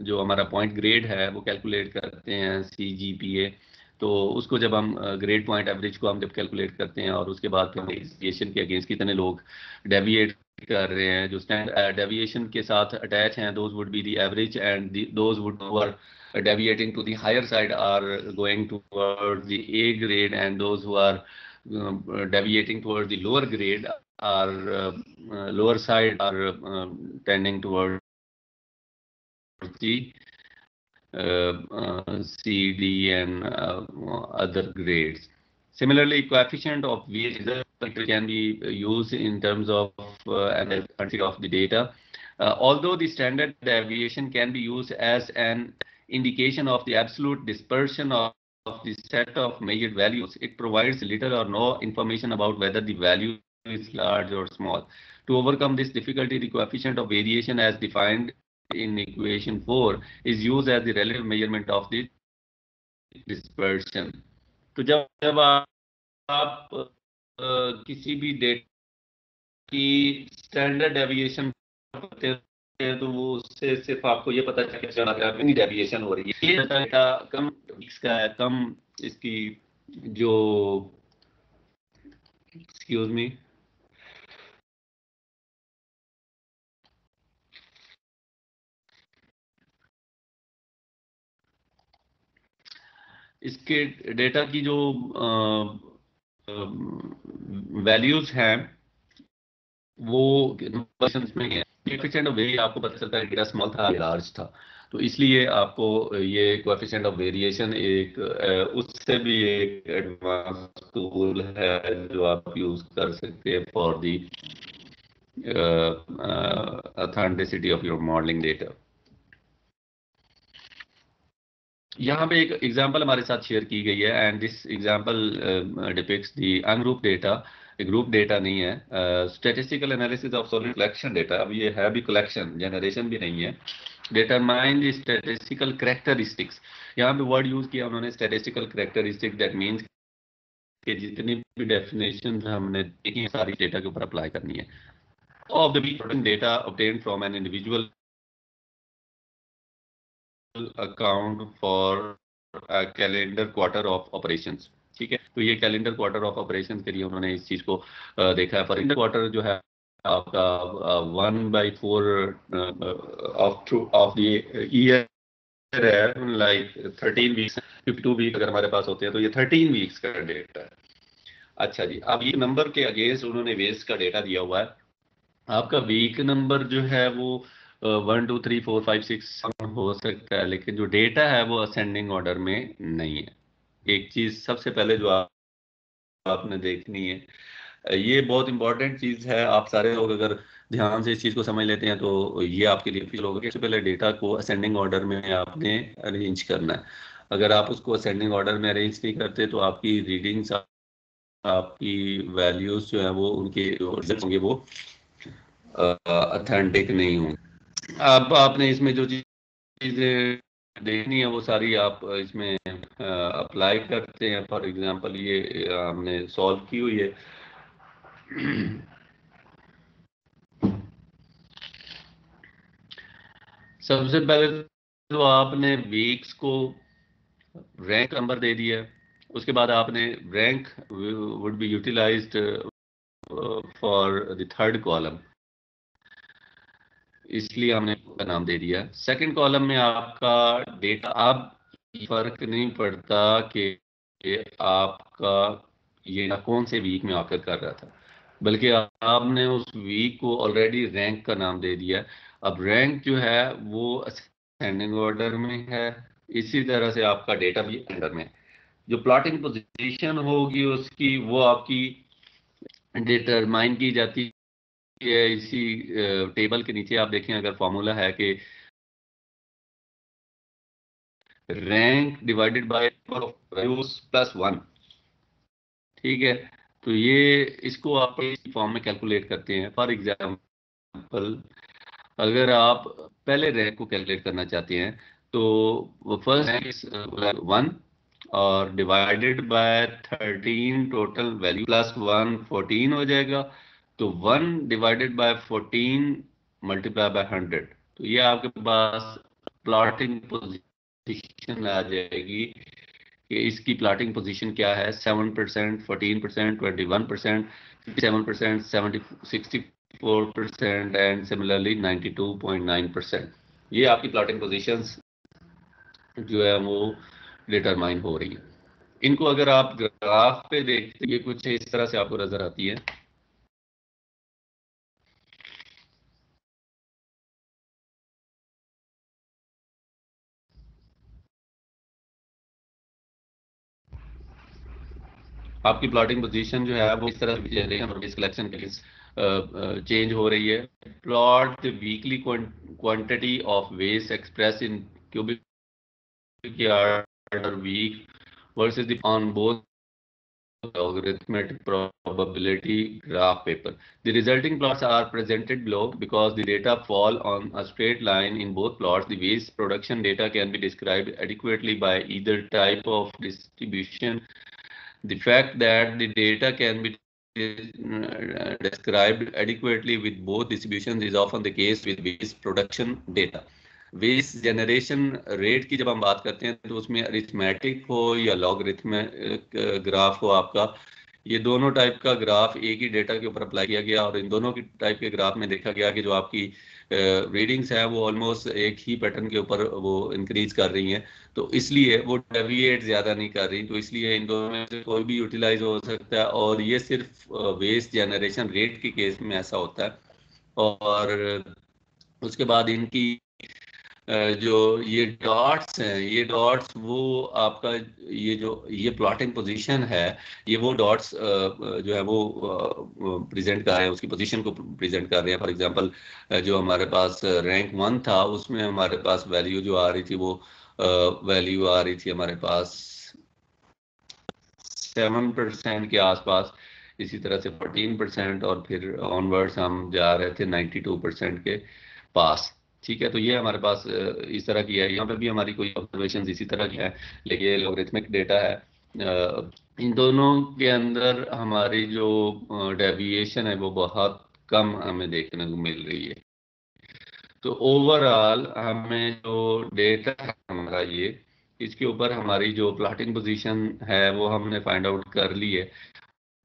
जो हमारा पॉइंट ग्रेड है वो कैलकुलेट करते हैं CGPA. तो उसको जब हम ग्रेड पॉइंट एवरेज को हम जब कैलकुलेट करते हैं और उसके बाद फिर डेविएशन के अगेंस्ट कितने लोग डेविएट कर रहे हैं, जो स्टैंडर्ड डेविएशन के साथ अटैच हैं, those would be the average and those would are deviating to the higher side are going towards the A grade, and those who are deviating towards the lower grade are lower side are tending towards the C, D and other grades. Similarly, coefficient of variance can be used in terms of analysis of the data. Although the standard deviation can be used as an indication of the absolute dispersion of the set of measured values, it provides little or no information about whether the value is large or small. To overcome this difficulty, the coefficient of variation as defined in equation 4 is used as the relative measurement of the dispersion. तो जब आप किसी भी data की standard deviation करते हैं तो वो उससे सिर्फ आपको ये पता चला कि कितनी डेविएशन हो रही है. ये डेटा कम इसका है, कम इसकी जो एक्सक्यूज मी इसके डेटा की जो वैल्यूज हैं वो में है. कोएफिशिएंट ऑफ वेरिएशन आपको पता चलता है डेटा स्मॉल था या लार्ज था, तो इसलिए आपको ये कोएफिशिएंट ऑफ वेरिएशन एक उससे भी एक एडवांस टूल है जो आप यूज कर सकते हैं for the authenticity of your modelling data. यहाँ पे एक एग्जांपल हमारे साथ शेयर की गई है and this example depicts the ungroup data. Group data नहीं है. Statistical analysis of solid collection data. अब ये है भी कलेक्शन, जनरेशन भी नहीं है. Determine the statistical characteristics. यहाँ पे वर्ड यूज किया उन्होंने स्टैटिस्टिकल कैरेक्टरिस्टिक. दैट मीन्स कि जितनी भी डेफिनेशन हमने देखी सारी डेटा के ऊपर अप्लाई करनी है. Of the data obtained from an individual account for calendar quarter of operations. ठीक है, तो ये कैलेंडर क्वार्टर ऑफ ऑपरेशंस के लिए उन्होंने इस चीज को देखा है. फॉर क्वार्टर जो है आपका 1/4 ऑफ द ईयर है, लाइक 13 वीक्स 52 वीक अगर हमारे पास होते हैं तो ये 13 वीक्स का डेटा है. अच्छा जी, अब ये नंबर के अगेंस्ट उन्होंने वेज का डेटा दिया हुआ है. आपका वीक नंबर जो है वो 1 2 3 4 5 6 हो सकता है, लेकिन जो डेटा है वो असेंडिंग ऑर्डर में नहीं है. एक चीज सबसे पहले जो आपने देखनी है, ये बहुत इंपॉर्टेंट चीज है. आप सारे लोग अगर ध्यान से इस चीज़ को समझ लेते हैं तो ये आपके लिए फील होगा कि सबसे पहले डेटा को असेंडिंग ऑर्डर में आपने अरेंज करना है। अगर आप उसको असेंडिंग ऑर्डर में अरेंज नहीं करते तो आपकी रीडिंग्स, आपकी वैल्यूज जो है वो उनके रिजल्ट होंगे वो ऑथेंटिक नहीं होंगे। अब आपने इसमें जो चीज़ें देखनी है वो सारी आप इसमें अप्लाई करते हैं। फॉर एग्जांपल ये हमने सॉल्व की हुई है। सबसे पहले तो आपने वीक्स को रैंक नंबर दे दिया, उसके बाद आपने rank would be utilized for the third column, इसलिए हमने का नाम दे दिया। सेकंड कॉलम में आपका डेटा, आप फर्क नहीं पड़ता कि आपका ये कौन से वीक में आकर कर रहा था, बल्कि आपने उस वीक को ऑलरेडी रैंक का नाम दे दिया। अब रैंक जो है वो असेंडिंग ऑर्डर में है, इसी तरह से आपका डेटा भी अंडर में है। जो प्लॉटिंग पोजीशन होगी उसकी वो आपकी डिटरमाइन की जाती है इसी टेबल के नीचे। आप देखें अगर फॉर्मूला है कि rank divided by values plus 1, ठीक है। तो ये इसको आप इस फॉर्म में कैलकुलेट करते हैं। फॉर एग्जांपल अगर आप पहले रैंक को कैलकुलेट करना चाहते हैं तो फर्स्ट रैंक इज 1 और divided by 13 total value plus 1 14 हो जाएगा। तो 1 डिवाइडेड बाय 14 मल्टीप्लाई बाय 100, तो ये आपके पास प्लॉटिंग पोजीशन आ जाएगी कि इसकी प्लॉटिंग पोजीशन क्या है। 7%, 14%, 21%, 57%, 64% एंड सिमिलरली 92.9%। ये आपकी प्लॉटिंग पोजीशंस जो है वो डिटरमाइन हो रही है। इनको अगर आप ग्राफ पे देखते हैं ये कुछ इस तरह से आपको नजर आती है। आपकी प्लॉटिंग पोजीशन जो है वो इस तरह से कलेक्शन के लिए चेंज हो रही है। Plot the weekly quantity of waste express in cubic yard और week versus the on both logarithmic probability graph paper. The resulting plots are presented below because the data fall on a straight line in both plots. The waste production data can be described adequately by either type of distribution. The fact that the data can be described adequately with both distributions is often the case with waste production data. Waste generation rate की जब हम बात करते हैं तो उसमें arithmetic हो या लॉगरिथमिक ग्राफ हो आपका, ये दोनों टाइप का ग्राफ एक ही डेटा के ऊपर अप्लाई किया गया और इन दोनों की टाइप के ग्राफ में देखा गया कि जो आपकी रीडिंग्स है वो ऑलमोस्ट एक ही पैटर्न के ऊपर वो इंक्रीज कर रही हैं, तो इसलिए वो डेविएट ज़्यादा नहीं कर रही। तो इसलिए इन दोनों में से कोई भी यूटिलाइज हो सकता है और ये सिर्फ वेस्ट जनरेशन रेट के केस में ऐसा होता है। और उसके बाद इनकी जो ये डॉट्स हैं, ये डॉट्स वो आपका ये प्लॉटिंग पोजीशन है, ये वो डॉट्स जो है वो प्रेजेंट कर रहे हैं, उसकी पोजीशन को प्रेजेंट कर रहे हैं। फॉर एग्जांपल जो हमारे पास रैंक 1 था उसमें हमारे पास वैल्यू जो आ रही थी वो वैल्यू आ रही थी हमारे पास 7% के आसपास, इसी तरह से 14% और फिर ऑनवर्ड्स हम जा रहे थे 92% के पास। ठीक है, तो ये हमारे पास इस तरह की है। यहाँ पे भी हमारी कोई ऑब्जर्वेशन इसी तरह की है, लेकिन ये लॉगरिथमिक डेटा है। इन दोनों के अंदर हमारी जो डेविएशन है वो बहुत कम हमें देखने को मिल रही है। तो ओवरऑल हमें जो डेटा है हमारा ये, इसके ऊपर हमारी जो प्लॉटिंग पोजीशन है वो हमने फाइंड आउट कर ली है।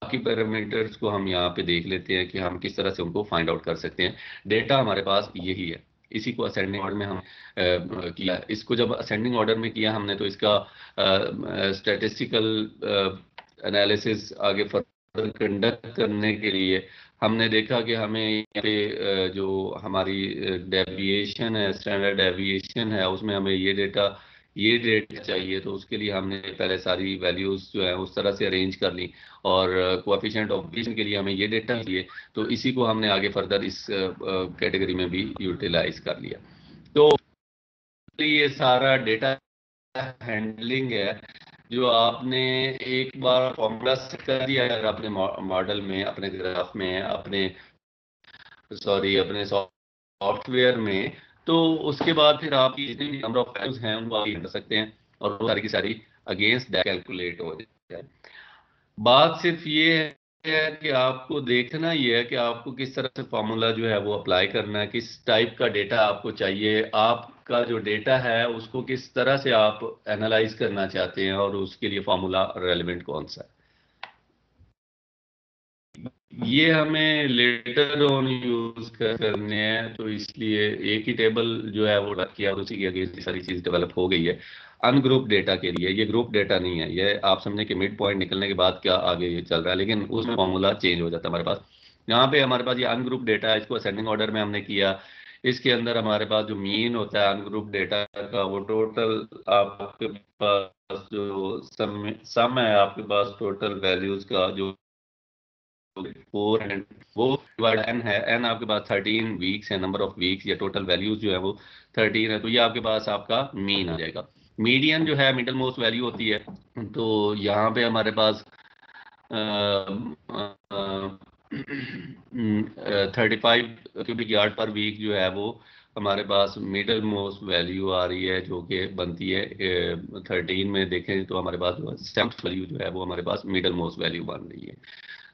बाकी पैरामीटर्स को हम यहाँ पे देख लेते हैं कि हम किस तरह से उनको फाइंड आउट कर सकते हैं। डेटा हमारे पास यही है, इसी को असेंडिंग ऑर्डर में हम किया। इसको जब असेंडिंग ऑर्डर में किया हमने तो इसका स्टैटिस्टिकल एनालिसिस आगे फर्दर कंडक्ट करने के लिए हमने देखा कि हमें यहाँ पे जो हमारी डेविएशन है, स्टैंडर्ड डेविएशन है, उसमें हमें ये डेटा ये डेटा चाहिए, तो उसके लिए हमने पहले सारी वैल्यूज जो है उस तरह से अरेंज कर ली, और कोएफिशिएंट ऑफ वेरिएशन के लिए हमें ये डेटा चाहिए, तो इसी को हमने आगे फर्दर इस कैटेगरी में भी यूटिलाइज कर लिया। तो ये सारा डेटा हैंडलिंग है जो आपने एक बार फॉर्मूला सेट कर दिया है अपने मॉडल में, अपने ग्राफ में, अपने अपने सॉफ्टवेयर में, तो उसके बाद फिर आपकी जितनी भी नंबर ऑफ वैल्यूज हैं उनको आप कर सकते हैं, और वो सारी की सारी अगेंस्ट दैट कैलकुलेट हो जाए। बात सिर्फ ये है कि आपको देखना ये है कि आपको किस तरह से फॉर्मूला जो है वो अप्लाई करना है, किस टाइप का डेटा आपको चाहिए, आपका जो डेटा है उसको किस तरह से आप एनालाइज करना चाहते हैं, और उसके लिए फॉर्मूला रेलेवेंट कौन सा है, ये हमें लेटर ऑन यूज करने हैं। तो इसलिए एक ही टेबल जो है वो रख किया और उसी के अगेंस्ट सारी चीज डेवलप हो गई है। अनग्रुप डेटा के लिए ये ग्रुप डेटा नहीं है, ये आप समझे कि मिड पॉइंट निकलने के बाद क्या आगे ये चल रहा है, लेकिन उसमें फॉर्मूला चेंज हो जाता है हमारे पास। यहाँ पे हमारे पास ये अनग्रुप डेटा है, इसको असेंडिंग ऑर्डर में हमने किया। इसके अंदर हमारे पास जो मीन होता है अनग्रुप डेटा का, वो टोटल आपके पास जो सम है आपके पास टोटल वैल्यूज का, जो 4 एंड वो डिवाइड एन है, एन आपके पास 13 वीक्स है, नंबर ऑफ वीक्स या टोटल वैल्यूज जो है वो 13 है, तो ये आपके पास आपका मीन आ जाएगा। मीडियन जो है मिडल मोस्ट वैल्यू होती है, तो यहाँ पे हमारे पास 35 क्यूबिक यार्ड पर वीक जो है वो हमारे पास मिडल मोस्ट वैल्यू आ रही है, जो कि बनती है 13 में देखें तो हमारे पास सेवंथ वैल्यू जो है वो हमारे पास मिडल मोस्ट वैल्यू बन रही है।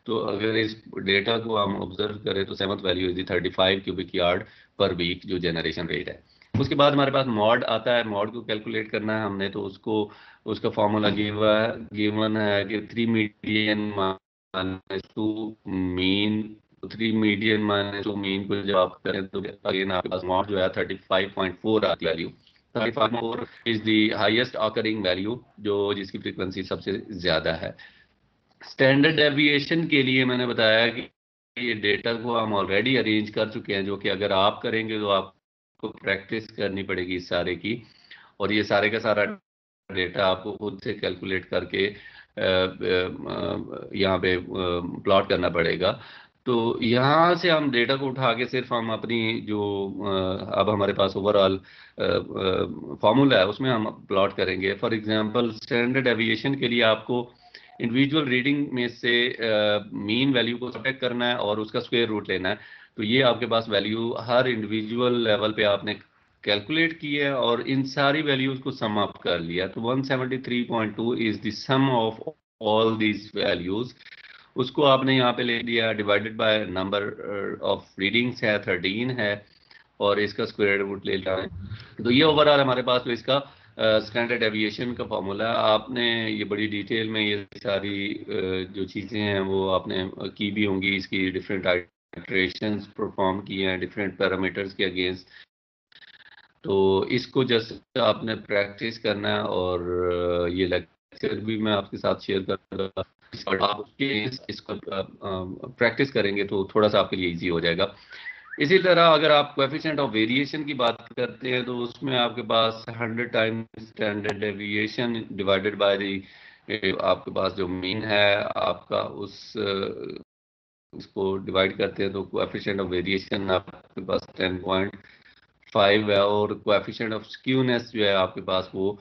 तो अगर इस डेटा को हम ऑब्जर्व करें तो seventh value is 35 cubic yard per week जो जनरेशन रेट है। उसके बाद हमारे पास मॉड आता है, मॉड को कैलकुलेट करना है हमने, तो उसको उसका फॉर्मूला गिवन है कि 3 median minus 2 mean, 3 median minus 2 mean को जब आप करें तो अगेन आपके पास मॉड जो है 35.4 आती है value. 35.4 is the highest occurring value, जो जिसकी फ्रीक्वेंसी सबसे ज्यादा है। स्टैंडर्ड डेविएशन के लिए मैंने बताया कि ये डेटा को हम ऑलरेडी अरेंज कर चुके हैं, जो कि अगर आप करेंगे तो आपको प्रैक्टिस करनी पड़ेगी इस सारे की, और ये सारे का सारा डेटा आपको खुद से कैलकुलेट करके यहाँ पे प्लॉट करना पड़ेगा। तो यहाँ से हम डेटा को उठा के सिर्फ हम अपनी जो अब हमारे पास ओवरऑल फॉर्मूला है उसमें हम प्लॉट करेंगे। फॉर एग्जांपल स्टैंडर्ड डेविएशन के लिए आपको इंडिविजुअल रीडिंग में से मीन वैल्यू को सब्ट्रैक्ट करना है और उसका स्क्वायर रूट लेना है। तो ये आपके पास वैल्यू हर इंडिविजुअल लेवल पे आपने कैलकुलेट की है और इन सारी वैल्यूज को सम अप कर लिया। तो 173.2 is the sum of all these values. उसको आपने यहाँ पे ले लिया, divided by number of readings है 13 है, और इसका स्क्वायर रूट ले लिया है। तो ये ओवरऑल हमारे पास तो इसका स्टैंडर्ड एविएशन का फॉर्मूला। आपने ये बड़ी डिटेल में ये सारी जो चीज़ें हैं वो आपने की भी होंगी, इसकी डिफरेंट आइटरेशंस परफॉर्म किए हैं डिफरेंट पैरामीटर्स के अगेंस्ट। तो इसको जस्ट आपने प्रैक्टिस करना है, और ये लेक्चर भी मैं आपके साथ शेयर करूँगा, और आप इसको प्रैक्टिस करेंगे तो थोड़ा सा आपके लिए इजी हो जाएगा। इसी तरह अगर आप कोएफिशिएंट ऑफ वेरिएशन की बात करते हैं तो उसमें आपके पास 100 times standard deviation divided by the आपके पास जो मीन है आपका, उसको डिवाइड करते हैं तो कोएफिशिएंट ऑफ वेरिएशन आपके पास 10.5 है, और कोएफिशिएंट ऑफ स्क्यूनेस जो है आपके पास वो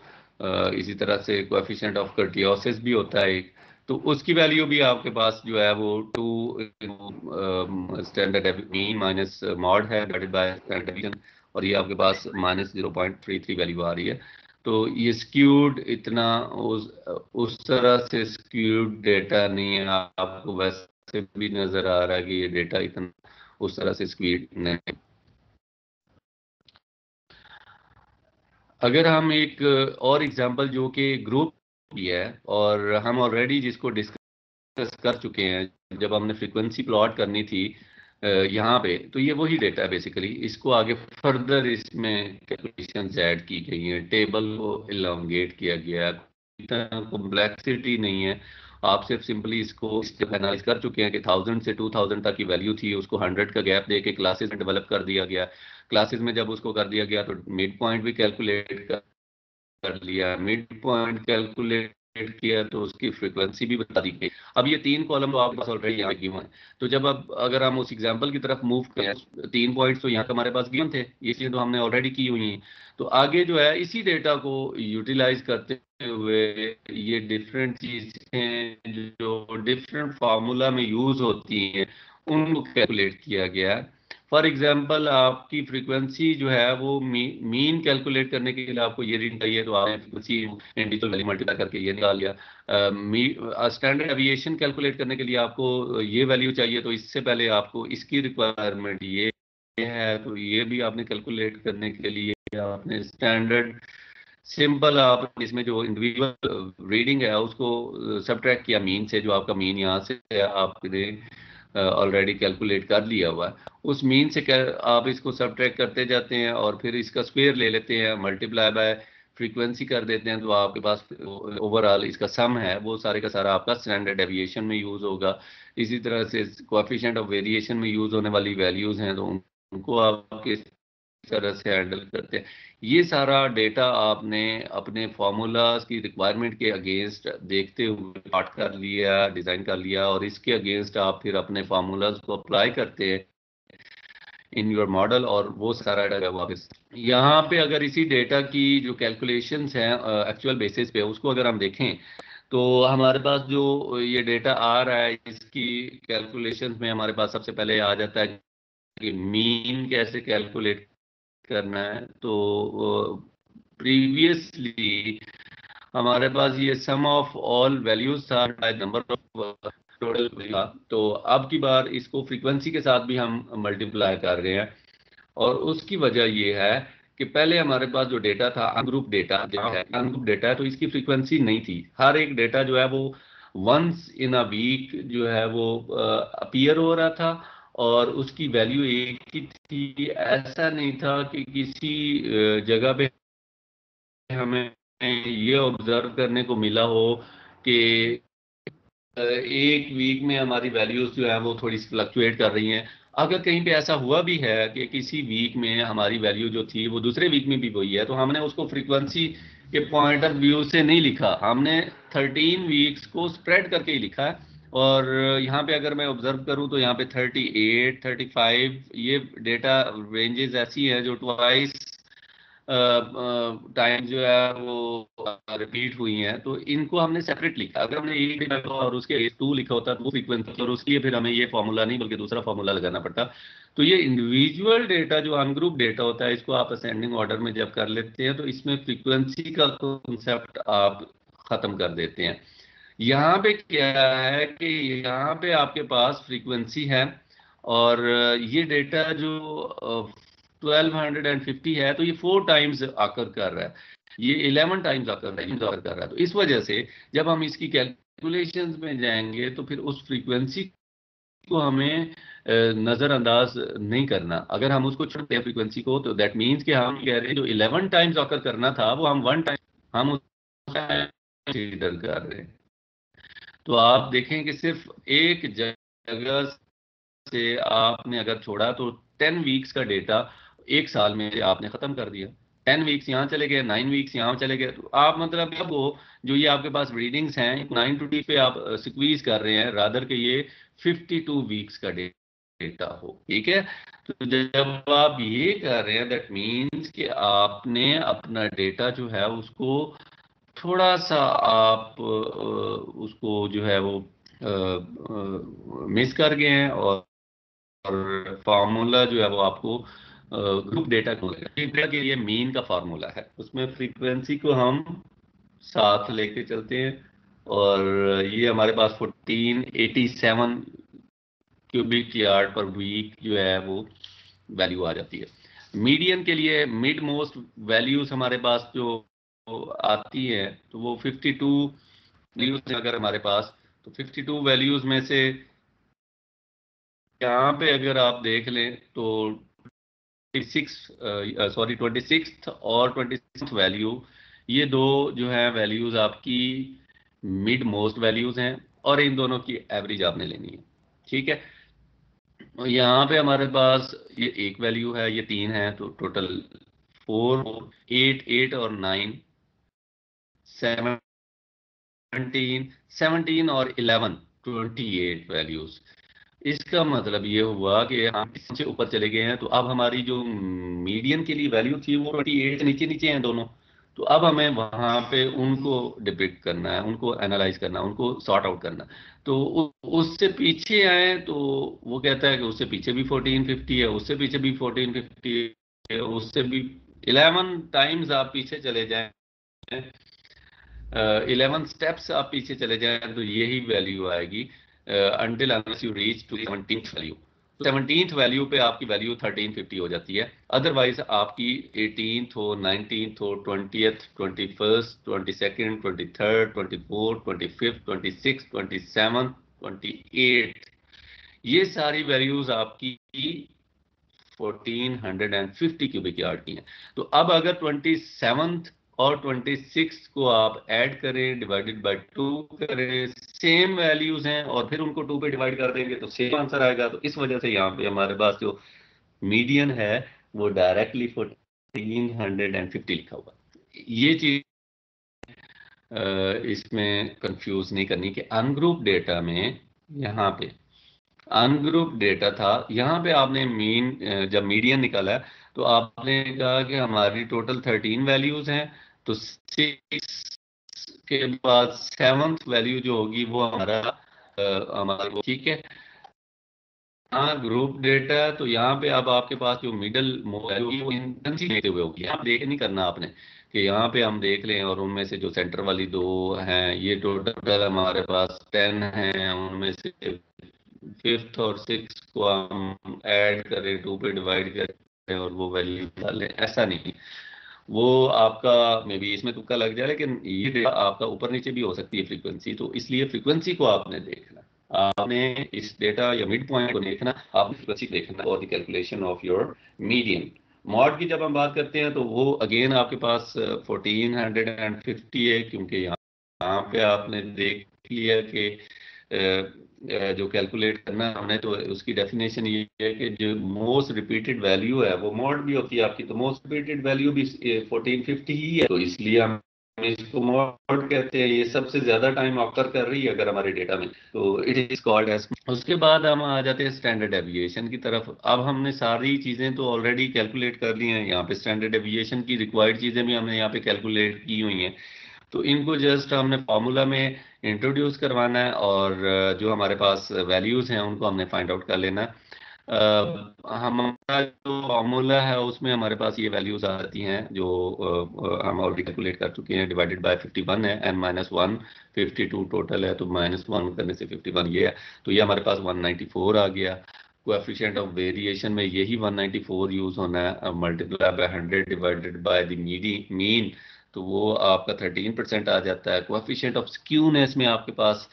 इसी तरह से कोएफिशिएंट ऑफ कर्टियोसिस भी होता है एक, तो उसकी वैल्यू भी आपके पास जो है वो 2 स्टैंडर्ड मीन माइनस मॉड है डिवाइडेड बाय स्टैंडर्ड डेविएशन, और ये आपके पास माइनस 0.33 वैल्यू आ रही है। तो ये स्क्यूड इतना उस तरह से स्क्यूड डेटा नहीं है, आपको वैसे भी नजर आ रहा है कि ये डेटा इतना उस तरह से स्क्यूड नहीं। अगर हम एक और एग्जांपल जो कि ग्रुप भी है और हम ऑलरेडी जिसको डिस्कस कर चुके हैं जब हमने फ्रीक्वेंसी प्लॉट करनी थी यहाँ पे, तो ये वही डेटा है बेसिकली। इसको आगे फर्दर इसमें कैलकुलेशंस ऐड की गई हैं, टेबल को इलांगेट किया गया है, इतना कॉम्प्लेक्सिटी नहीं है। आप सिर्फ सिंपली इसको जब एनालाइज कर चुके हैं कि 1000 से 2000 तक की वैल्यू थी, उसको 100 का गैप दे के क्लासेस में डेवलप कर दिया गया। क्लासेस में जब उसको कर दिया गया तो मिड पॉइंट भी कैलकुलेट कर कर लिया, मिड पॉइंट कैलकुलेट किया, तो उसकी फ्रीक्वेंसी भी बता दी गई। अब ये 3 कॉलम तो आपके पास ऑलरेडी यहाँ गिवन है। तो जब अब अगर हम उस एग्जांपल की तरफ मूव करें, 3 पॉइंट्स तो यहाँ पे हमारे पास गिवन थे, इसलिए तो हमने ऑलरेडी की हुई हैं। तो आगे जो है इसी डेटा को यूटिलाइज करते हुए ये डिफरेंट चीजें जो डिफरेंट फार्मूला में यूज होती हैं उनको कैलकुलेट किया गया है। फॉर एग्जाम्पल आपकी फ्रीक्वेंसी जो है वो मीन कैलकुलेट करने के लिए आपको ये रीडिंग चाहिए, तो आपने फ्रीक्वेंसी इंडिविजुअल वैल्यू मल्टीप्लाई करके ये निकाल लिया। स्टैंडर्ड एविएशन कैलकुलेट करने के लिए आपको ये वैल्यू चाहिए, तो इससे पहले आपको इसकी रिक्वायरमेंट ये है, तो ये भी आपने कैलकुलेट करने के लिए आपने स्टैंडर्ड सिंपल आप इसमें जो इंडिविजुअल रीडिंग है उसको सब्ट्रैक्ट किया मीन से, जो आपका मीन यहाँ से आपने ऑलरेडी कैलकुलेट कर लिया हुआ है, उस मीन से आप इसको सब्ट्रैक्ट करते जाते हैं और फिर इसका स्क्वायर ले लेते हैं, मल्टीप्लाई बाय फ्रीक्वेंसी कर देते हैं, तो आपके पास ओवरऑल इसका सम है वो सारे का सारा आपका स्टैंडर्ड डेविएशन में यूज होगा। इसी तरह से कोएफिशिएंट ऑफ वेरिएशन में यूज होने वाली वैल्यूज हैं, तो उनको आप किस तरह से हैंडल करते हैं, ये सारा डेटा आपने अपने फार्मूलाज की रिक्वायरमेंट के अगेंस्ट देखते हुए प्लॉट कर लिया, डिजाइन कर लिया, और इसके अगेंस्ट आप फिर अपने फार्मूलाज को अप्लाई करते हैं इन योर मॉडल, और वो सारा डेटा वापस यहाँ पे अगर इसी डेटा की जो कैलकुलेशंस हैं एक्चुअल बेसिस पे उसको अगर हम देखें, तो हमारे पास जो ये डेटा आ रहा है इसकी कैलकुलेशंस में हमारे पास सबसे पहले आ जाता है कि मीन कैसे कैलकुलेट करना है। तो प्रीवियसली हमारे पास ये सम ऑफ ऑल वैल्यूज था बाय नंबर ऑफ टोटल था, तो अब की बार इसको फ्रीक्वेंसी के साथ भी हम मल्टीप्लाई कर रहे हैं, और उसकी वजह ये है कि पहले हमारे पास जो डेटा था अनग्रुप डेटा है, अनग्रुप डेटा है, तो इसकी फ्रीक्वेंसी नहीं थी। हर एक डेटा जो है वो वंस इन अ वीक जो है वो अपीयर हो रहा था, और उसकी वैल्यू एक ही थी। ऐसा नहीं था कि किसी जगह पे हमें ये ऑब्जर्व करने को मिला हो कि एक वीक में हमारी वैल्यूज जो है वो थोड़ी फ्लक्चुएट कर रही हैं। अगर कहीं पे ऐसा हुआ भी है कि किसी वीक में हमारी वैल्यू जो थी वो दूसरे वीक में भी वही है, तो हमने उसको फ्रीक्वेंसी के पॉइंट ऑफ व्यू से नहीं लिखा, हमने 13 वीक्स को स्प्रेड करके ही लिखा है। और यहाँ पे अगर मैं ऑब्जर्व करूँ तो यहाँ पे 38, 35 ये डेटा रेंजेस ऐसी हैं जो ट्वाइस टाइम जो है वो रिपीट हुई हैं, तो इनको हमने सेपरेट लिखा। अगर हमने एक लिखा होता और उसके एज 2 लिखा होता तो वो फ्रीक्वेंसी, और उसके लिए फिर हमें ये फॉर्मूला नहीं बल्कि दूसरा फॉर्मूला लगाना पड़ता। तो ये इंडिविजुअल डेटा जो अनग्रुप डेटा होता है, इसको आप असेंडिंग ऑर्डर में जब कर लेते हैं तो इसमें फ्रीक्वेंसी का कॉन्सेप्ट आप खत्म कर देते हैं। यहाँ पे क्या है कि यहाँ पे आपके पास फ्रीक्वेंसी है, और ये डेटा जो 1250 है, तो ये 4 टाइम्स आकर कर रहा है, ये 11 टाइम्स आकर कर रहा है। तो इस वजह से जब हम इसकी कैलकुलेशंस में जाएंगे तो फिर उस फ्रीक्वेंसी को हमें नजरअंदाज नहीं करना। अगर हम उसको छोड़ते हैं फ्रीक्वेंसी को, तो दैट मीन्स कि हम कह रहे हैं जो 11 टाइम्स आकर करना था वो हम 1 टाइम हम कंसीडर कर रहे हैं। तो आप देखें कि सिर्फ एक जगह से आपने अगर छोड़ा तो 10 वीक्स का डेटा एक साल में से आपने खत्म कर दिया। 10 वीक्स यहाँ चले गए, 9 वीक्स यहाँ चले गए, तो आप मतलब अब वो जो ये आपके पास रीडिंग्स हैं 9 to 10 पे आप स्क्वीज कर रहे हैं, रादर के ये 52 वीक्स का डेटा हो। ठीक है, तो जब आप ये कर रहे हैं दैट मीन्स कि आपने अपना डेटा जो है उसको थोड़ा सा आप उसको जो है वो मिस कर गए हैं, और फार्मूला जो है वो आपको ग्रुप डेटा डेटा के लिए मीन का फार्मूला है, उसमें फ्रीक्वेंसी को हम साथ लेके चलते हैं, और ये हमारे पास 1487 क्यूबिक यार्ड पर वीक जो है वो वैल्यू आ जाती है। मीडियन के लिए मिड मोस्ट वैल्यूज हमारे पास जो आती है, तो वो 52 वैल्यूज अगर हमारे पास, तो 52 वैल्यूज में से यहाँ पे अगर आप देख लें तो 26 और 26 वैल्यू, ये दो जो है वैल्यूज आपकी मिड मोस्ट वैल्यूज हैं, और इन दोनों की एवरेज आपने लेनी है। ठीक है, और यहाँ पे हमारे पास ये एक वैल्यू है, ये 3 है, तो टोटल 4, 8, 8 और 9 17 और 11 28 वैल्यूज। इसका मतलब ये हुआ कि हम इससे ऊपर चले गए हैं, तो अब हमारी जो मीडियन के लिए वैल्यू थी वो 28 नीचे नीचे हैं दोनों। तो अब हमें वहां पे उनको डिपिक्ट करना है, उनको एनालाइज करना है, उनको सॉर्ट आउट करना है। तो उससे पीछे आए तो वो कहता है कि उससे पीछे भी 1450 है, उससे पीछे भी 1450 है, उससे भी 11 टाइम्स आप पीछे चले जाएं, 11 स्टेप्स आप पीछे चले जाएं तो यही वैल्यू आएगी until unless you reach to 17th value. 17th value पे आपकी वैल्यू 1350 हो जाती है। अदरवाइज आपकी 18th हो, 19th हो, 20th, 21st, 22nd, 23rd, 24th, 25th, 26th, 27th, 28th, ये सारी वैल्यूज आपकी 1450 क्यूबिक यार्ड की हैं। तो अब अगर 27th और 26 को आप ऐड करें, डिवाइडेड बाय 2 करें, सेम वैल्यूज हैं और फिर उनको 2 पे डिवाइड कर देंगे तो सेम आंसर आएगा। तो इस वजह से यहाँ पे हमारे पास जो मीडियन है वो डायरेक्टली 1450 लिखा हुआ। ये चीज इसमें कंफ्यूज नहीं करनी कि अनग्रुप डेटा में यहाँ पे अनग्रुप डेटा था, यहाँ पे आपने मीन जब मीडियन निकाला है तो आपने कहा कि हमारी टोटल 13 वैल्यूज हैं, तो 6 के बाद 7th वैल्यू जो होगी वो हमारा वो ठीक है। हाँ ग्रुप डेटा, तो यहाँ पे अब आपके पास जो मिडल वैल्यू होगी वो इंटेंसिटी लेते हुए होगी। यहाँ देख नहीं करना आपने कि यहाँ पे हम देख लें और उनमें से जो सेंटर वाली 2 हैं ये टोटल हमारे पास 10 हैं, उनमें से 5th और 6 को हम ऐड करें, 2 पे डिवाइड करें और वो वैल्यू डालें, ऐसा नहीं। वो आपका मे बी इसमें तुक्का लग जाए, लेकिन ये डेटा आपका ऊपर नीचे भी हो सकती है फ्रीक्वेंसी, तो इसलिए फ्रीक्वेंसी को आपने देखना, आपने इस डेटा या मिड पॉइंट को देखना, आपने फ्रीक्वेंसी देखना और the calculation of your median. Mod की जब हम बात करते हैं तो वो अगेन आपके पास 1450 है, क्योंकि यहाँ पे आपने देख लिया कि जो कैलकुलेट करना है हमने, तो उसकी डेफिनेशन ये है कि जो मोस्ट रिपीटेड वैल्यू है वो मॉड भी होती है आपकी, तो मोस्ट रिपीटेड वैल्यू भी 1450 ही है, तो इसलिए हम इसको मॉड कहते हैं। ये सबसे ज्यादा टाइम ऑकर कर रही है अगर हमारे डेटा में, तो इट इज कॉल्ड एज। उसके बाद हम आ जाते हैं स्टैंडर्ड डेविएशन की तरफ। अब हमने सारी चीजें तो ऑलरेडी कैलकुलेट कर ली हैं, यहाँ पे स्टैंडर्ड डेविएशन की रिक्वायर्ड चीजें भी हमने यहाँ पे कैलकुलेट की हुई हैं, तो इनको जस्ट हमने फॉर्मूला में इंट्रोड्यूस करवाना है और जो हमारे पास वैल्यूज हैं उनको हमने फाइंड आउट कर लेना है। हमारा जो फॉर्मूला है उसमें हमारे पास ये वैल्यूज आती हैं जो हम ऑलरेडी कैलकुलेट कर चुके हैं। डिवाइडेड बाय 51 है, n-1 52 टोटल है, तो -1 करने से 51 ये है, तो ये हमारे पास 194 आ गया। कोएफिशिएंट ऑफ वेरिएशन में यही 194 यूज होना है, multiply by 100 divided by the mean, तो वो आपका 13% आ जाता है। कोएफिशिएंट ऑफ स्क्यूनेस में आपके पास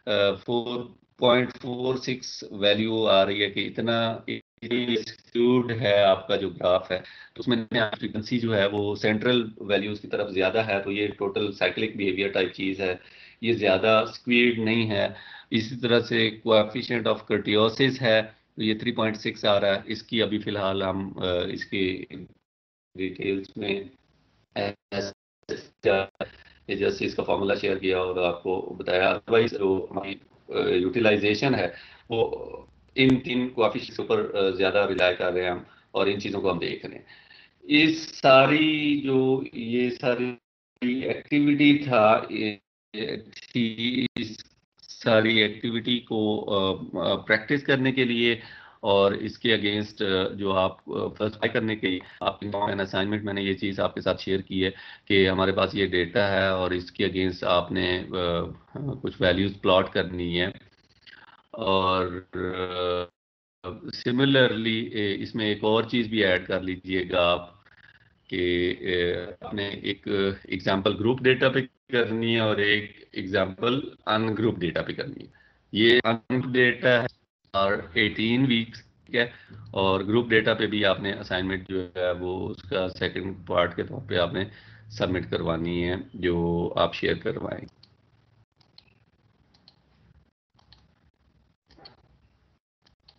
4.46 वैल्यू आ रही है कि इतना स्क्यूड है आपका जो ग्राफ है, तो उसमें फ्रीक्वेंसी जो है वो सेंट्रल वैल्यूज की तरफ ज्यादा है, तो ये टोटल साइक्लिक बिहेवियर टाइप चीज है, ये ज्यादा स्क्वीड नहीं है। इसी तरह से कोएफिशिएंट ऑफ कर्टियोसिस है, तो ये 3.6 आ रहा है। इसकी अभी फिलहाल हम इसकी डिटेल्स में जस्ट इसका फॉर्मूला शेयर किया और आपको बताया। अदरवाइज जो हमारी यूटिलाइजेशन है वो इन 3 कोएफिशिएंट्स के ऊपर ज्यादा रिलाय कर रहे हैं हम, और इन चीजों को हम देख रहे हैं। इस सारी जो ये सारी एक्टिविटी था, इस सारी एक्टिविटी को प्रैक्टिस करने के लिए और इसके अगेंस्ट जो आप फर्स्ट करने के लिए आपके असाइनमेंट मैंने ये चीज़ आपके साथ शेयर की है कि हमारे पास ये डेटा है और इसके अगेंस्ट आपने कुछ वैल्यूज प्लॉट करनी है। और सिमिलरली इसमें एक और चीज़ भी ऐड कर लीजिएगा आप कि आपने एक एग्जांपल ग्रुप डेटा पे करनी है और एक एग्जांपल अनग्रुप डेटा पे करनी है। ये अनग्रुप डेटा है और 18 वीक्स है, और ग्रुप डेटा पे भी आपने असाइनमेंट जो है वो उसका सेकंड पार्ट के तौर पे आपने सबमिट करवानी है जो आप शेयर करवाएं।